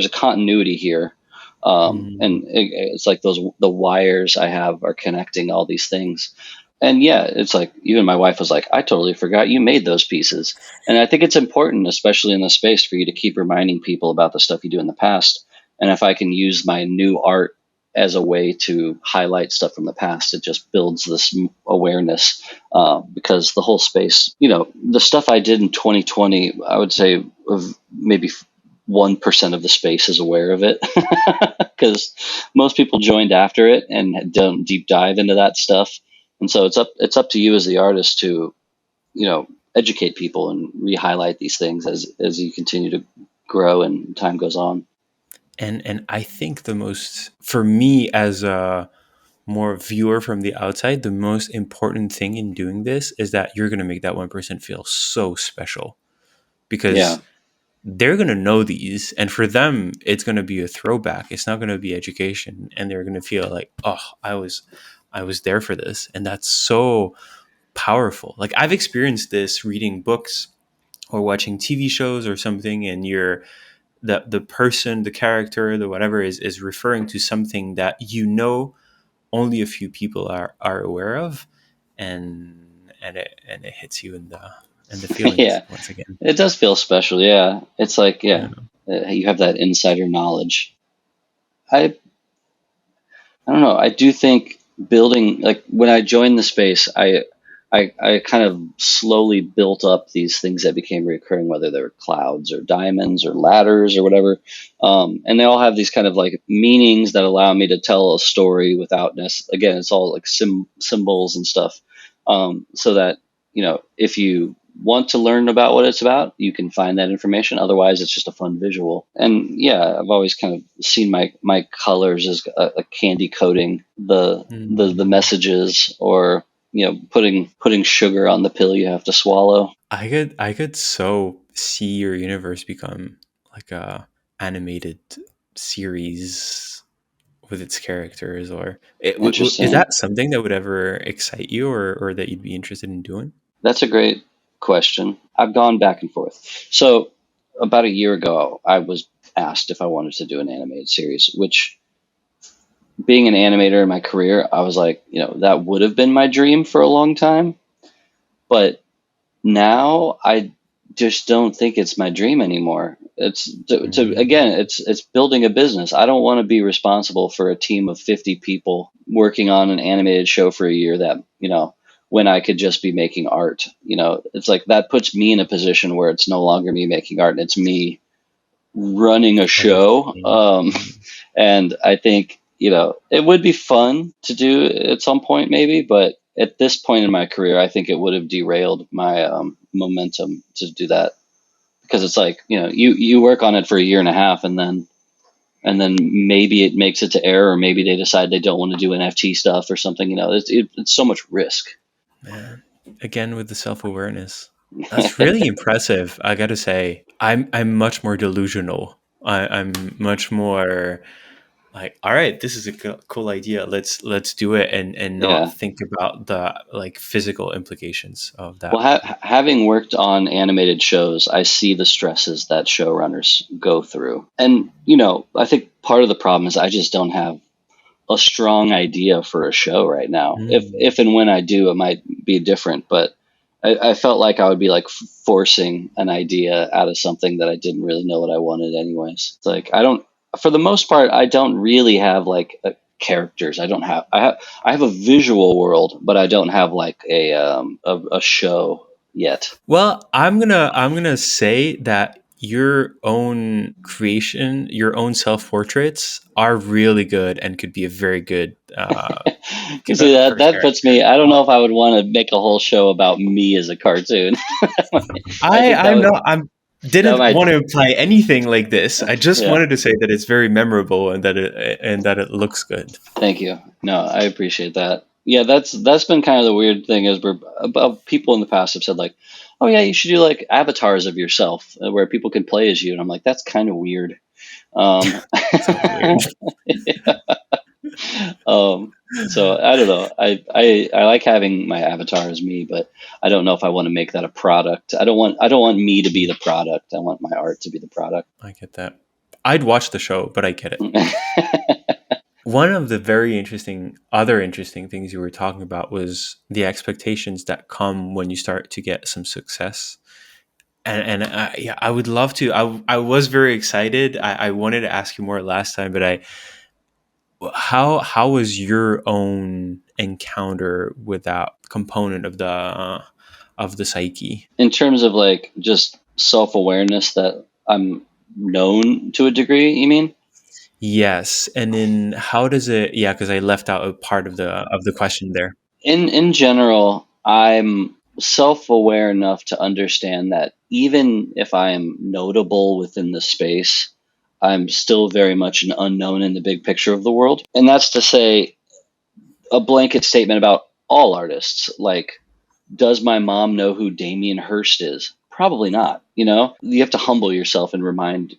a continuity here. And Mm, it's like the wires I have are connecting all these things. And yeah, it's like even my wife was like, I totally forgot you made those pieces. And I think it's important, especially in this space, for you to keep reminding people about the stuff you do in the past. And if I can use my new art as a way to highlight stuff from the past, it just builds this awareness. Because the whole space, the stuff I did in 2020, I would say of maybe 1% of the space is aware of it, because most people joined after it and don't deep dive into that stuff. And so it's up to you as the artist to, educate people and re-highlight these things as you continue to grow and time goes on. and I think the most, for me as a more viewer from the outside, the most important thing in doing this is that you're going to make that one person feel so special, Yeah. because they're going to know these, and for them it's going to be a throwback. It's not going to be education, and they're going to feel like, oh, I was there for this. And that's so powerful. Like, I've experienced this reading books or watching TV shows or something, and you're the person, the character, the whatever is referring to something that only a few people are aware of, and it hits you in the feelings Yeah. once again. It does feel special. Yeah. It's like, Yeah. yeah, you have that insider knowledge. I I don't know. I do think building, like when I joined the space, I kind of slowly built up these things that became recurring, whether they were clouds or diamonds or ladders or whatever. And they all have these kind of like meanings that allow me to tell a story without again, it's all like symbols and stuff. So that, if you want to learn about what it's about, you can find that information. Otherwise, it's just a fun visual. And yeah, I've always kind of seen my colors as a candy coating the Mm. messages, or putting sugar on the pill you have to swallow. I could so see your universe become like a animated series with its characters, or is Interesting. that something that would ever excite you, or that you'd be interested in doing? That's a great question. I've gone back and forth. So about a year ago, I was asked if I wanted to do an animated series, which, being an animator in my career, I was like, that would have been my dream for a long time. But now I just don't think it's my dream anymore. It's Mm. again, it's building a business. I don't want to be responsible for a team of 50 people working on an animated show for a year, that, when I could just be making art. It's like that puts me in a position where it's no longer me making art and it's me running a show. Overseeing. Mm. And I think, it would be fun to do at some point, maybe, but at this point in my career, I think it would have derailed my momentum to do that, because it's like, you work on it for a year and a half, and then maybe it makes it to air, or maybe they decide they don't want to do NFT stuff or something. It's so much risk. Man, again with the self-awareness. That's really impressive. I gotta say, I'm much more delusional. I'm much more like, all right, this is a cool idea. Let's do it, and not Yeah. think about the like physical implications of Well, that. having worked on animated shows, I see the stresses that showrunners go through. And, I think part of the problem is I just don't have a strong idea for a show right now. Mm. If and when I do, it might be different. But I felt like I would be like forcing an idea out of something that I didn't really know what I wanted, anyways. It's like for the most part, I don't really have like characters. I have a visual world, but I don't have like a show yet. Well, I'm gonna say that your own creation, your own self portraits are really good and could be a very good You see first that puts me. character. I don't know if I would want to make a whole show about me as a cartoon. I think I'm not. I'm that didn't might want to imply anything like this. I just yeah. wanted to say that it's very memorable and that it looks good. Thank you. No, I appreciate that. Yeah, that's been kind of the weird thing is where people in the past have said like, oh yeah, you should do like avatars of yourself where people can play as you, and I'm like, that's kind of weird. Um, So weird. um, so I don't know. I like having my avatar as me, but I don't know if I want to make that a product. I don't want me to be the product. I want my art to be the product. I get that. I'd watch the show, but I get it. One of the other interesting things you were talking about was the expectations that come when you start to get some success. Yeah, I would love to. I was very excited. I wanted to ask you more last time, but how was your own encounter with that component of the psyche? In terms of like just self awareness that I'm known to a degree, you mean? Yes, and then how does it? Yeah, because I left out a part of the question there. In general, I'm self-aware enough to understand that even if I am notable within the space, I'm still very much an unknown in the big picture of the world. And that's to say a blanket statement about all artists. Like, does my mom know who Damien Hirst is? Probably not. You have to humble yourself and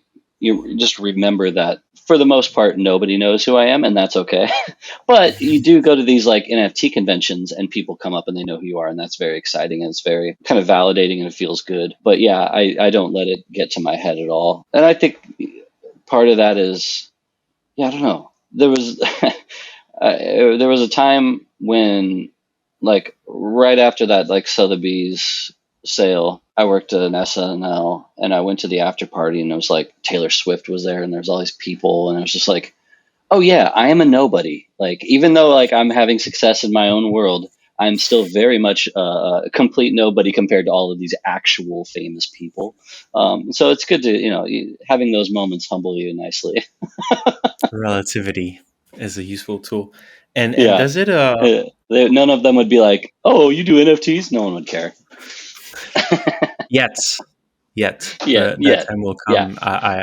just remember that for the most part, nobody knows who I am, and that's okay. But you do go to these like NFT conventions, and people come up and they know who you are, and that's very exciting and it's very kind of validating and it feels good. But yeah, I don't let it get to my head at all. And I think part of that is, yeah, I don't know. There was a time when, like, right after that, like Sotheby's sale, I worked at an SNL and I went to the after party and it was like Taylor Swift was there and there's all these people and it was just like, oh yeah, I am a nobody. Like, even though like I'm having success in my own world, I'm still very much a complete nobody compared to all of these actual famous people. So it's good to, having those moments humble you nicely. Relativity is a useful tool, and Yeah. does it None of them would be like, "Oh, you do NFTs?" No one would care. yet yet Yeah, that yeah, time will yeah, come.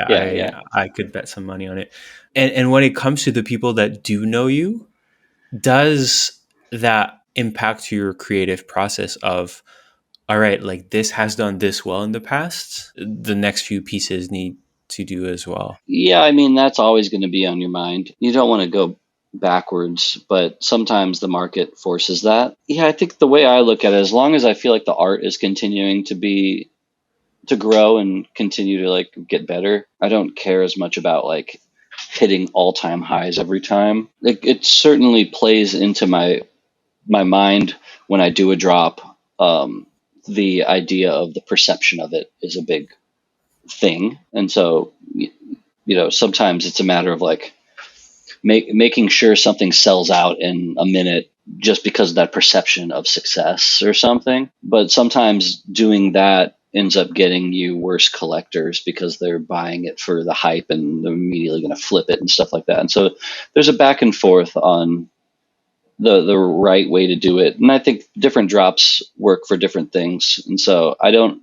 yeah, yeah. I could bet some money on it. And when it comes to the people that do know you, does that impact your creative process of, all right, like this has done this well in the past, the next few pieces need to do as well? Yeah, I mean, that's always going to be on your mind. You don't want to go backwards, but sometimes the market forces that. Yeah, I think the way I look at it, as long as I feel like the art is continuing to grow and continue to like get better, I don't care as much about like hitting all-time highs every time. It certainly plays into my mind when I do a drop. The idea of the perception of it is a big thing, and so sometimes it's a matter of like making sure something sells out in a minute just because of that perception of success or something. But sometimes doing that ends up getting you worse collectors because they're buying it for the hype and they're immediately going to flip it and stuff like that. And so there's a back and forth on the right way to do it. And I think different drops work for different things. And so I don't,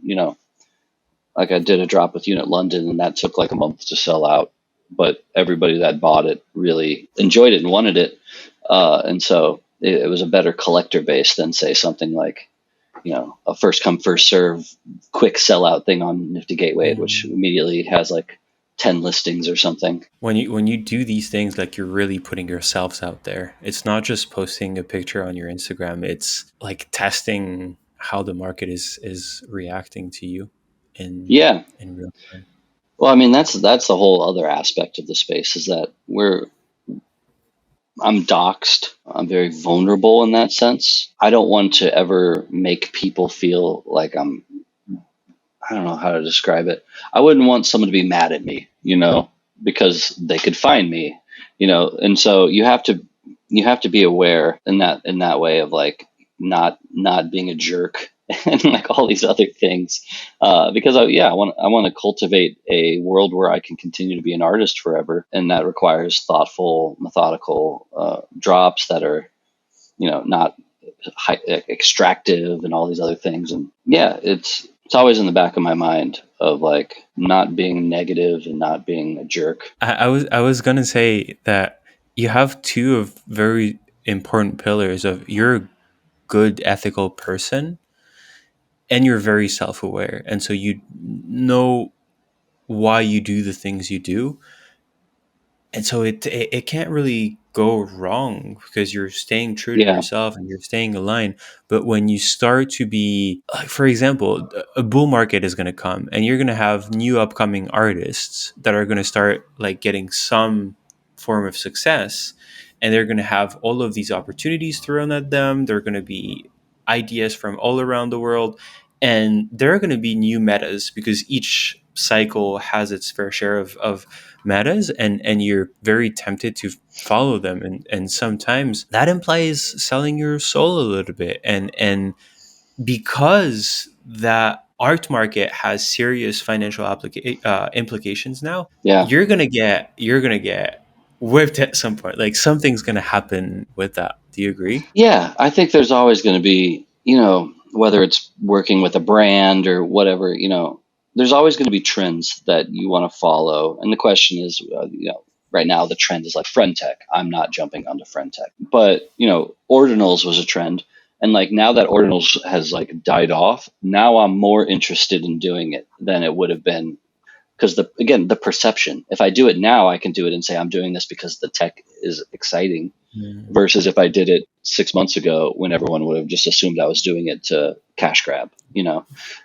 like I did a drop with Unit London and that took like a month to sell out, but everybody that bought it really enjoyed it and wanted it. And so it was a better collector base than say something like, a first come, first serve, quick sellout thing on Nifty Gateway, which Mm. immediately has like 10 listings or something. When you do these things, like you're really putting yourselves out there. It's not just posting a picture on your Instagram. It's like testing how the market is reacting to you Yeah. in real time. Well, I mean, that's the whole other aspect of the space is that I'm doxxed. I'm very vulnerable in that sense. I don't want to ever make people feel like I don't know how to describe it. I wouldn't want someone to be mad at me, because they could find me, and so you have to be aware in that way of like not being a jerk and like all these other things, because I want to cultivate a world where I can continue to be an artist forever, and that requires thoughtful, methodical drops that are, not extractive and all these other things. And yeah, it's always in the back of my mind of like not being negative and not being a jerk. I was gonna say that you have two of very important pillars of you're a good ethical person and you're very self-aware, and so you know why you do the things you do, and so it can't really go wrong because you're staying true to Yeah, yourself and you're staying aligned. But when you start to be like, for example, a bull market is going to come and you're going to have new upcoming artists that are going to start like getting some form of success, and they're going to have all of these opportunities thrown at them. They're going to be ideas from all around the world, and there are going to be new metas because each cycle has its fair share of metas, and you're very tempted to follow them, and sometimes that implies selling your soul a little bit, and because that art market has serious financial implications now, yeah. you're gonna get whipped at some point. Like something's gonna happen with that. Do you agree? Yeah, I think there's always going to be, whether it's working with a brand or whatever, there's always going to be trends that you want to follow. And the question is, right now the trend is like friend tech. I'm not jumping onto friend tech, but ordinals was a trend. And like now that ordinals has like died off, now I'm more interested in doing it than it would have been, because the perception. If I do it now, I can do it and say I'm doing this because the tech is exciting, Mm. versus if I did it 6 months ago when everyone would have just assumed I was doing it to cash grab.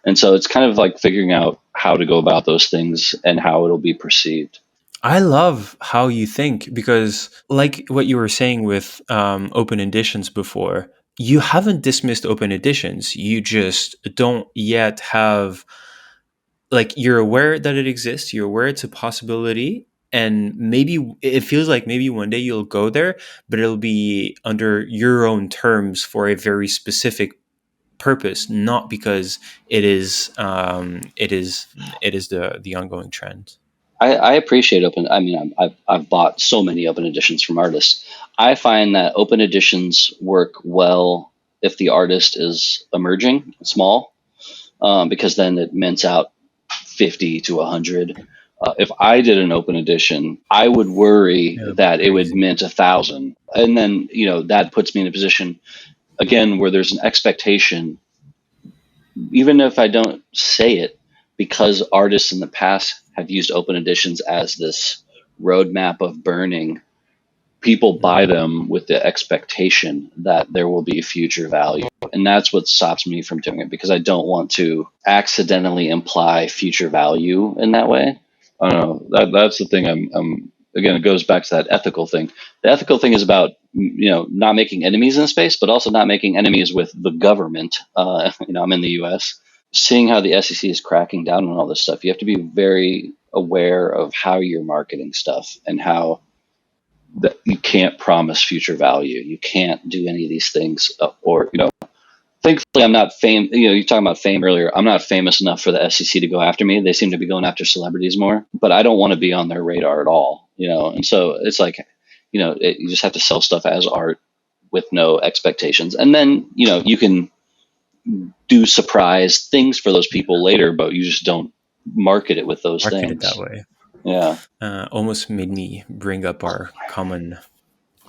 And so it's kind of like figuring out how to go about those things and how it'll be perceived. I love how you think because, like what you were saying with open editions before, you haven't dismissed open editions. You just don't yet have, like, you're aware that it exists, you're aware it's a possibility, and maybe it feels like maybe one day you'll go there, but it'll be under your own terms for a very specific purpose, not because it is the ongoing trend. I appreciate open. I mean, I've bought so many open editions from artists. I find that open editions work well if the artist is emerging, small, because then it mints out 50 to 100. If I did an open edition, I would worry Yeah, that'd be that it would crazy. mint 1,000. And then, that puts me in a position, again, where there's an expectation, even if I don't say it, because artists in the past have used open editions as this roadmap of burning. People buy Mm. them with the expectation that there will be future value. And that's what stops me from doing it, because I don't want to accidentally imply future value in that way. I don't know. That's the thing. Again, it goes back to that ethical thing. The ethical thing is about, not making enemies in the space, but also not making enemies with the government. I'm in the U.S. Seeing how the SEC is cracking down on all this stuff, you have to be very aware of how you're marketing stuff, and how that you can't promise future value. You can't do any of these things, or thankfully, I'm not fame. You're talking about fame earlier. I'm not famous enough for the SEC to go after me. They seem to be going after celebrities more, but I don't want to be on their radar at all. And so it's like, you just have to sell stuff as art with no expectations, and then you can do surprise things for those people later, but you just don't market it with those Market it that things. way. Yeah. Almost made me bring up our common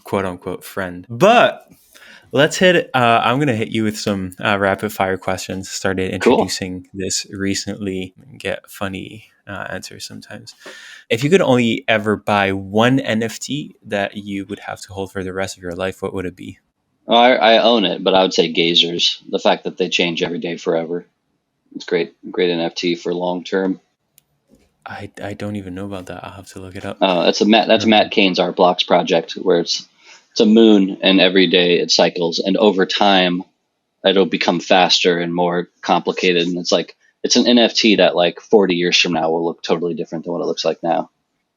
quote unquote friend. But let's hit. I'm gonna hit you with some rapid fire questions. Started Cool. introducing this recently. Get funny answers sometimes. If you could only ever buy one NFT that you would have to hold for the rest of your life, what would it be? I own it, but I would say gazers. The fact that they change every day forever. It's great, great NFT for long term. I don't even know about that. I'll have to look it up. That's Matt Um, Kane's Art Blocks project, where it's a moon, and every day it cycles, and over time it'll become faster and more complicated, and it's an NFT that like 40 years from now will look totally different than what it looks like now.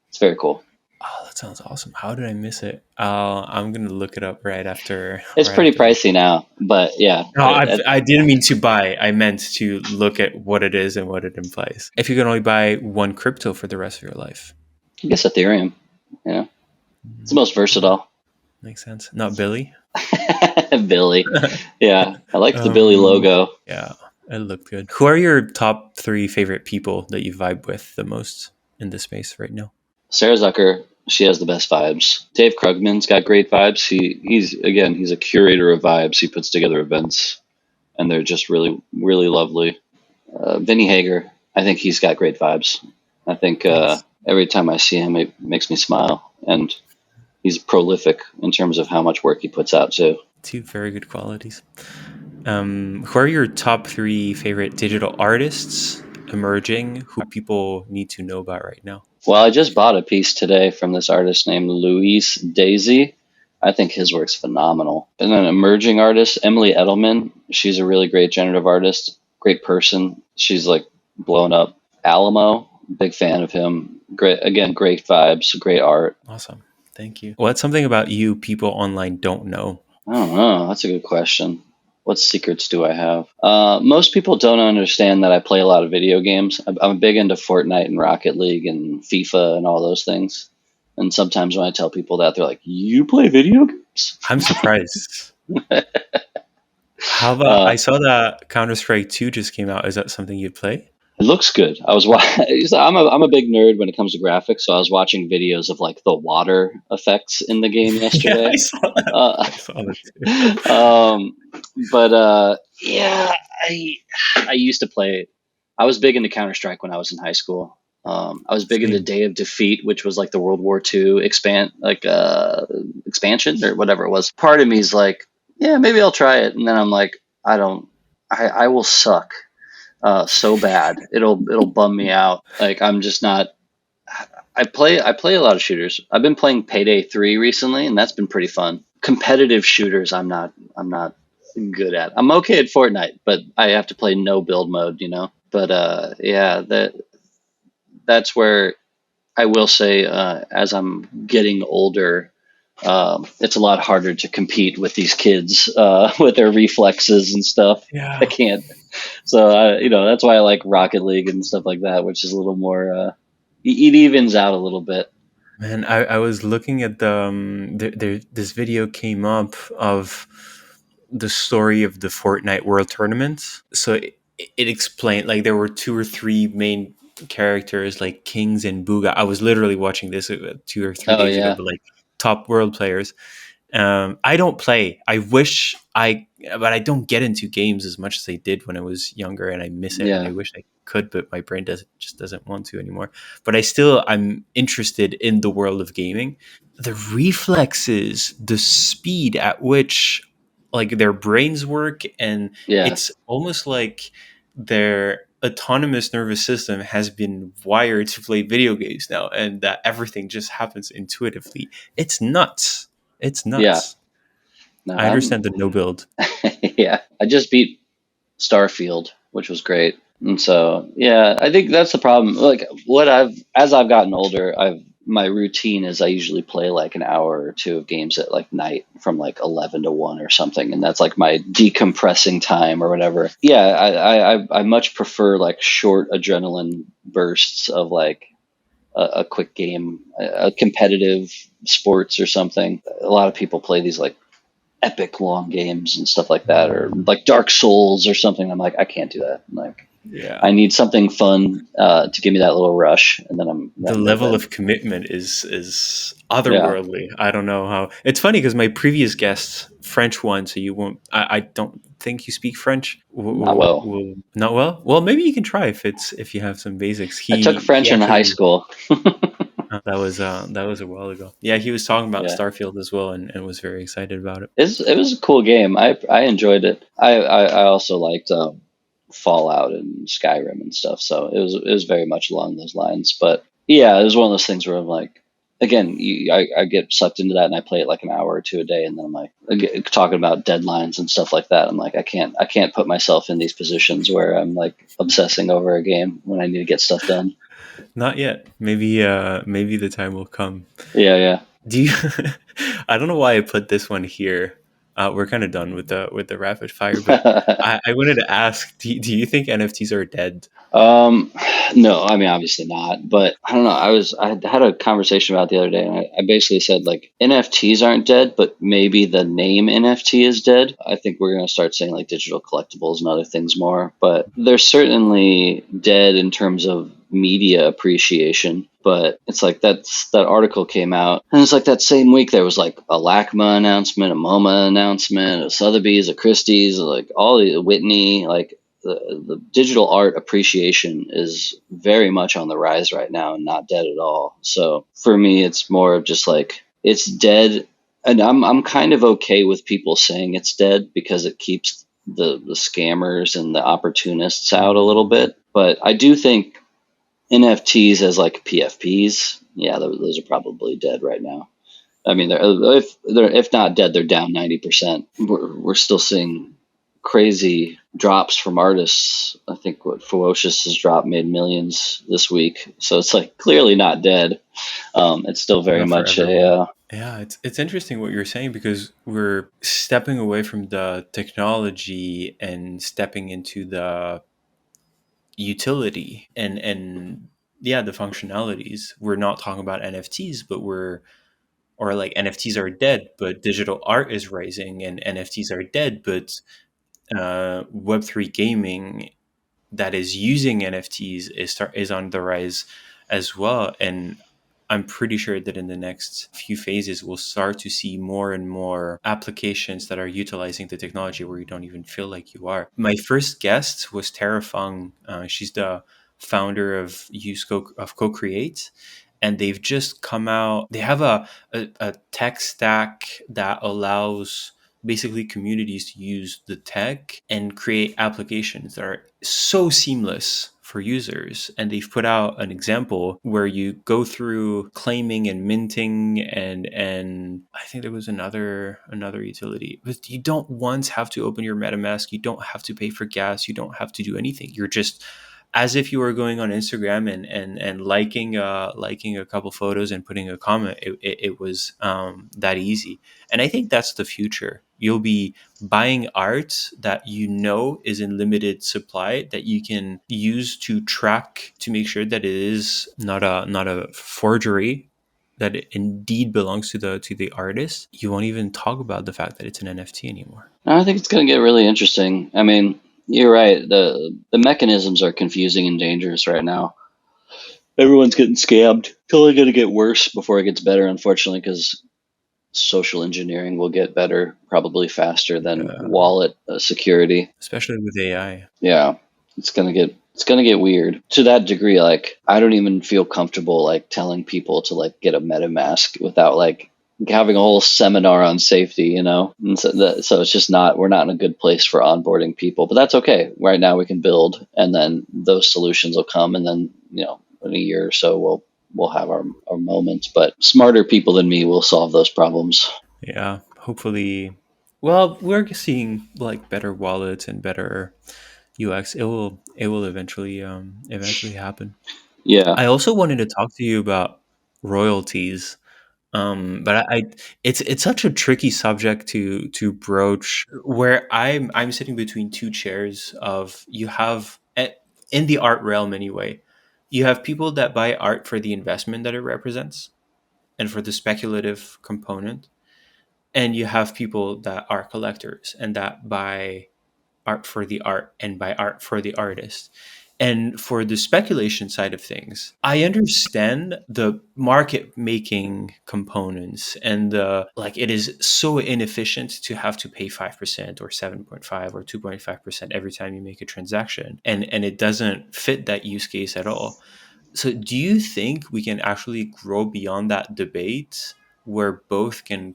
It's very cool. Oh, that sounds awesome. How did I miss it? I'm gonna look it up right after It's right pretty after the pricey now, but yeah, No, I didn't mean to buy. I meant to look at what it is and what it implies. If you can only buy one crypto for the rest of your life, I guess Ethereum. Yeah, it's the most yeah, versatile. makes sense. Not Billy. Billy. Yeah, I liked the Billy um, logo. yeah, it looked good. Who are your top three favorite people that you vibe with the most in this space right now? Sarah Zucker, she has the best vibes. Dave Krugman's got great vibes. He's a curator of vibes. He puts together events, and they're just really really lovely. Vinny Hager, I think he's got great vibes. I think Nice. every time I see him, it makes me smile, and he's prolific in terms of how much work he puts out too. Two very good qualities. Who are your top three favorite digital artists emerging who people need to know about right now? Well, I just bought a piece today from this artist named Luis Daisy. I think his work's phenomenal. And then emerging artist, Emily Edelman. She's a really great generative artist, great person. She's like blown up. Alamo, big fan of him. Great, again, great vibes, great art. Awesome. Thank you. What's something about you people online don't know? I don't know. That's a good question. What secrets do I have? Most people don't understand that I play a lot of video games. I'm big into Fortnite and Rocket League and FIFA and all those things. And sometimes when I tell people that, they're like, "You play video games?" I'm surprised. How about Uh, I saw that Counter Strike 2 just came out. Is that something you'd play? it looks good. I'm a big nerd when it comes to graphics, so I was watching videos of like the water effects in the game Yeah, yesterday. I saw that. Uh, I saw that too. um, but yeah, I used to play. I was big into Counter Strike when I was in high school. I was big into Same. Day of Defeat, which was like the World War II expansion or whatever it was. Part of me is like, yeah, maybe I'll try it, and then I'm like, I don't. I will suck so bad. It'll bum me out. Like I'm just not. I play a lot of shooters. I've been playing Payday 3 recently, and that's been pretty fun. Competitive shooters, I'm not good at. I'm okay at Fortnite, but I have to play no build mode, you know. But yeah, that's where I will say, as I'm getting older, it's a lot harder to compete with these kids with their reflexes and stuff. I Yeah. can't. So that's why I like Rocket League and stuff like that, which is a little more. It evens out a little bit. Man, I was looking at this video came up of the story of the Fortnite World Tournament. So it explained like there were two or three main characters like Kings and Booga. I was literally watching this 2 or 3 Oh days ago, yeah, but like top world players. I don't play. I wish but I don't get into games as much as I did when I was younger, and I miss it. And I yeah, wish I could, but my brain doesn't want to anymore. But I'm interested in the world of gaming. The reflexes, the speed at which like their brains work, and yeah, it's almost like their autonomous nervous system has been wired to play video games now, and that everything just happens intuitively. It's nuts. It's yeah. nuts. No, I understand the no build. yeah. I just beat Starfield, which was great. And so, yeah, I think that's the problem. Like as I've gotten older, my routine is I usually play like an hour or two of games at like night from like 11 to 1 or something. And that's like my decompressing time or whatever. Yeah. I much prefer like short adrenaline bursts of like a quick game, a competitive sports or something. A lot of people play these like epic long games and stuff like that, or like Dark Souls or something. I'm like, I can't do that. I'm like, Yeah. I need something fun to give me that little rush, and then The we're level good. of commitment is Yeah, otherworldly. I don't know how. It's funny because my previous guest, French one, so you won't. I don't think you speak French. not well. Not well. Well, maybe you can try if you have some basics. I took He French in high actually school. that was a while ago. Yeah, he was talking about Yeah, Starfield as well, and was very excited about it. it was a cool game. I enjoyed it. I also liked Fallout and Skyrim and stuff. So it was very much along those lines. But yeah, it was one of those things where I'm like, again, I get sucked into that and I play it like an hour or two a day, and then I'm like talking about deadlines and stuff like that. I'm like, I can't put myself in these positions where I'm like obsessing over a game when I need to get stuff done. Not yet. Maybe the time will come. Yeah, yeah. Do you? I don't know why I put this one here. We're kind of done with the rapid fire, but I wanted to ask: do you think NFTs are dead? Um, no, I mean obviously not, but I don't know. I had a conversation about it the other day, and I basically said like NFTs aren't dead, but maybe the name NFT is dead. I think we're gonna start saying like digital collectibles and other things more, but they're certainly dead in terms of media appreciation. But it's like that article came out, and it's like that same week there was like a LACMA announcement, a MoMA announcement, a Sotheby's, a Christie's, like all the Whitney, like the digital art appreciation is very much on the rise right now and not dead at all. So for me, it's more of just like it's dead, and I'm kind of okay with people saying it's dead because it keeps the scammers and the opportunists out a little Mm, bit. But I do think NFTs as like PFPs, yeah, those are probably dead right now. I mean, if not dead, they're down 90%. We're still seeing crazy drops from artists. I think what Ferocious's drop made millions this week, so it's like clearly not dead. It's still very not for much a everyone. Yeah, it's interesting what you're saying because we're stepping away from the technology and stepping into the utility and yeah, the functionalities. We're not talking about NFTs, but we're or like NFTs are dead, but digital art is rising, and NFTs are dead, but Web3 gaming that is using NFTs is on the rise as well. And I'm pretty sure that in the next few phases, we'll start to see more and more applications that are utilizing the technology where you don't even feel like you are. My first guest was Tara Fung. She's the founder of Co-Create, and they've just come out. They have a tech stack that allows basically communities to use the tech and create applications that are so seamless for users. And they've put out an example where you go through claiming and minting and I think there was another utility. But you don't once have to open your MetaMask, you don't have to pay for gas, you don't have to do anything. You're just as if you were going on Instagram and liking a couple photos and putting a comment. It was that easy, and I think that's the future. You'll be buying art that you know is in limited supply that you can use to track to make sure that it is not a forgery, that it indeed belongs to the artist. You won't even talk about the fact that it's an NFT anymore. I think it's going to get really interesting. I mean, you're right. The mechanisms are confusing and dangerous right now. Everyone's getting scammed. It's only going to get worse before it gets better, unfortunately, because social engineering will get better probably faster than wallet security. Especially with AI. Yeah, it's gonna get weird to that degree. Like I don't even feel comfortable like telling people to like get a MetaMask without like having a whole seminar on safety, And so it's just not we're not in a good place for onboarding people, but that's okay. Right now we can build, and then those solutions will come, and then in a year or so we'll have our moments. But smarter people than me will solve those problems. Yeah, hopefully. Well, we're seeing like better wallets and better UX. It will eventually happen. Yeah. I also wanted to talk to you about royalties. But it's such a tricky subject to broach. Where I'm sitting between two chairs of you have in the art realm anyway. You have people that buy art for the investment that it represents and for the speculative component, and you have people that are collectors and that buy art for the art and buy art for the artist. And for the speculation side of things, I understand the market making components and the like. It is so inefficient to have to pay 5% or 7.5 or 2.5% every time you make a transaction, and it doesn't fit that use case at all. So do you think we can actually grow beyond that debate where both can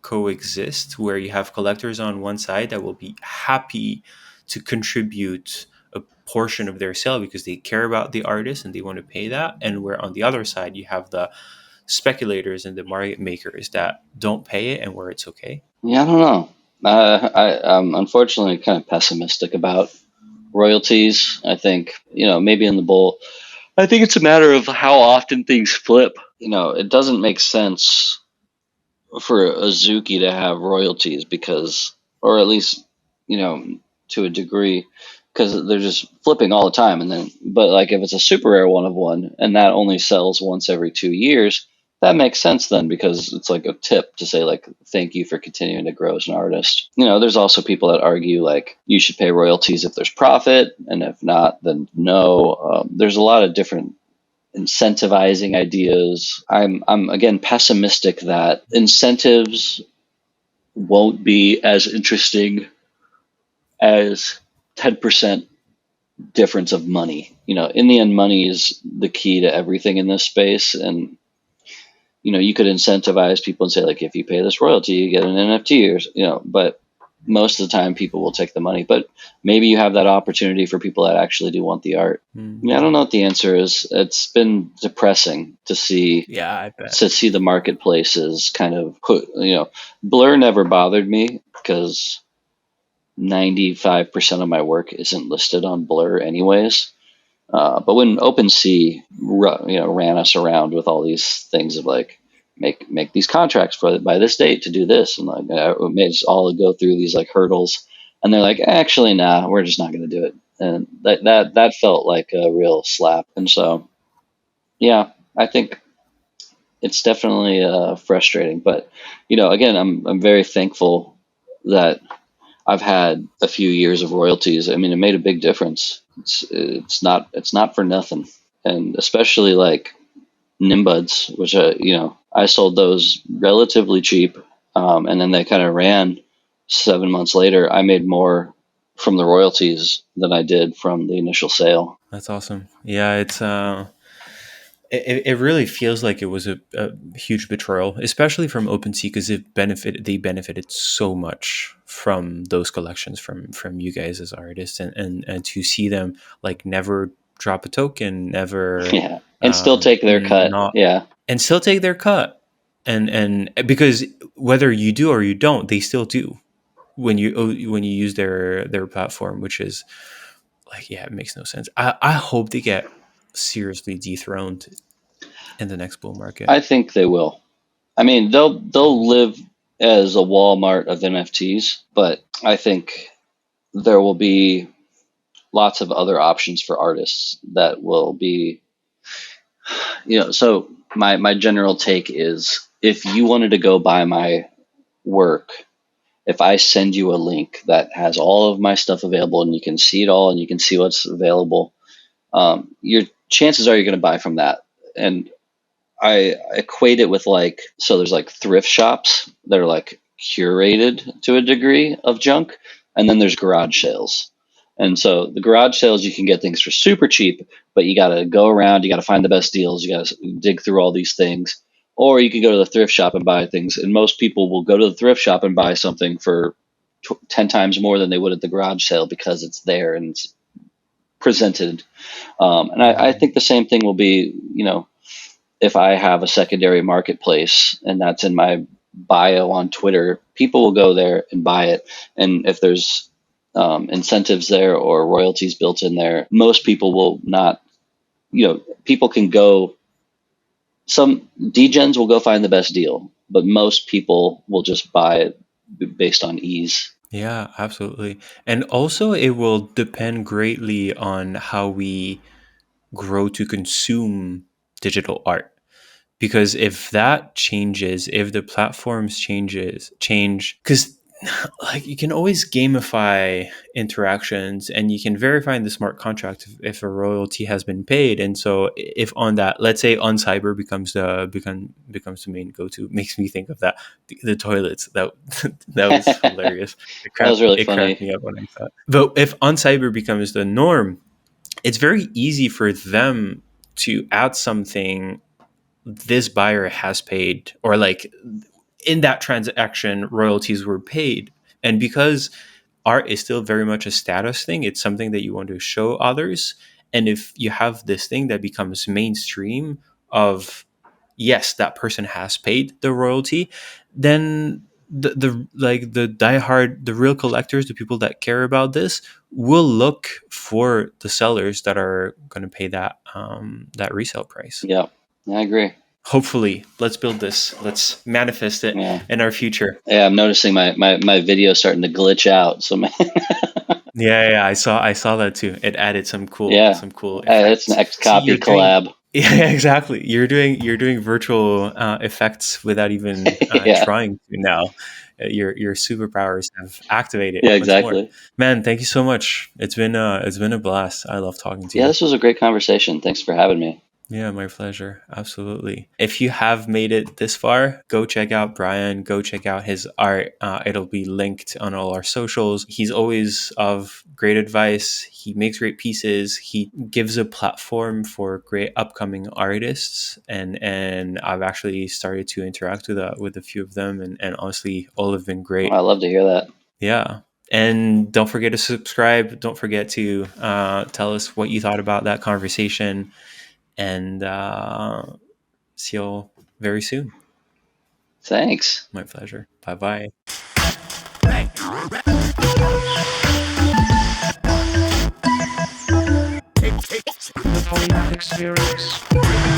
coexist, where you have collectors on one side that will be happy to contribute a portion of their sale because they care about the artist and they want to pay that, and where on the other side you have the speculators and the market makers that don't pay it and where it's okay? Yeah, I don't know. I'm unfortunately kind of pessimistic about royalties. I think, maybe in the bull I think it's a matter of how often things flip. It doesn't make sense for Azuki to have royalties because, or at least, you know, to a degree, because they're just flipping all the time. And then, but like if it's a super rare one of one and that only sells once every 2 years, that makes sense then because it's like a tip to say like thank you for continuing to grow as an artist. There's also people that argue like you should pay royalties if there's profit, and if not, then no. There's a lot of different incentivizing ideas. I'm again pessimistic that incentives won't be as interesting as 10% difference of money. In the end, money is the key to everything in this space. And, you could incentivize people and say, like, if you pay this royalty, you get an NFT or, but most of the time people will take the money. But maybe you have that opportunity for people that actually do want the art. I don't know what the answer is. It's been depressing to see Yeah, I bet. the marketplaces kind of put, Blur never bothered me because 95% of my work isn't listed on Blur anyways. But when OpenSea, ran us around with all these things of like, make these contracts by this date to do this, and like it made us all go through these like hurdles, and they're like, actually, nah, we're just not going to do it, and that felt like a real slap. And so, yeah, I think it's definitely frustrating. But again, I'm very thankful that I've had a few years of royalties. I mean, it made a big difference. It's not for nothing, and especially like Nimbuds, which I sold those relatively cheap, and then they kind of ran. 7 months later, I made more from the royalties than I did from the initial sale. That's awesome. Yeah, it really feels like it was a huge betrayal, especially from OpenSea, because they benefited so much from those collections from you guys as artists, and to see them like never drop a token, never Yeah, and still take their cut. not Yeah, and still take their cut, and because whether you do or you don't, they still do when you use their platform, which is like, yeah, it makes no sense. I hope they get seriously dethroned in the next bull market. I think they will. I mean, they'll live as a Walmart of NFTs, but I think there will be lots of other options for artists that will be, so my general take is if you wanted to go buy my work, if I send you a link that has all of my stuff available and you can see it all and you can see what's available, your chances are you're going to buy from that. And I equate it with like, so there's like thrift shops that are like curated to a degree of junk, and then there's garage sales. And so the garage sales, you can get things for super cheap, but you got to go around, you got to find the best deals, you got to dig through all these things. Or you could go to the thrift shop and buy things. And most people will go to the thrift shop and buy something for 10 times more than they would at the garage sale because it's there and it's presented. And I think the same thing will be, if I have a secondary marketplace and that's in my bio on Twitter, people will go there and buy it. And if there's incentives there or royalties built in there, most people will not, people can go, some degens will go find the best deal, but most people will just buy it based on ease. Yeah, absolutely. And also, it will depend greatly on how we grow to consume digital art. Because if that changes, if the platforms change, because like you can always gamify interactions and you can verify in the smart contract if a royalty has been paid. And so if on that, let's say on cyber becomes the main go-to, makes me think of the toilets that was That hilarious. was really It cracked funny. me up when I saw it. But if on cyber becomes the norm, it's very easy for them to add something this buyer has paid, or like in that transaction royalties were paid. And because art is still very much a status thing, it's something that you want to show others. And if you have this thing that becomes mainstream of, yes, that person has paid the royalty, then the like the diehard, the real collectors, the people that care about this, will look for the sellers that are going to pay that that resale price. Yeah, I agree. Hopefully, let's build this. Let's manifest it Yeah. in our future. Yeah, I'm noticing my video starting to glitch out. So Yeah, I saw that too. It added yeah, some cool it's an effects. X See, copy you're doing collab. yeah, exactly. You're doing virtual effects without even Yeah, trying to now. Your superpowers have activated yeah, once more. exactly. Man, thank you so much. It's been a blast. I love talking to Yeah, you. this was a great conversation. Thanks for having me. Yeah, my pleasure. Absolutely. If you have made it this far, go check out Brian. Go check out his art. It'll be linked on all our socials. He's always of great advice. He makes great pieces. He gives a platform for great upcoming artists, and I've actually started to interact with a few of them, and honestly, all have been Oh, great. I love to hear that. Yeah. And don't forget to subscribe. Don't forget to tell us what you thought about that conversation, and see you very soon. Thanks. My pleasure. Bye bye. The Polymath Experience.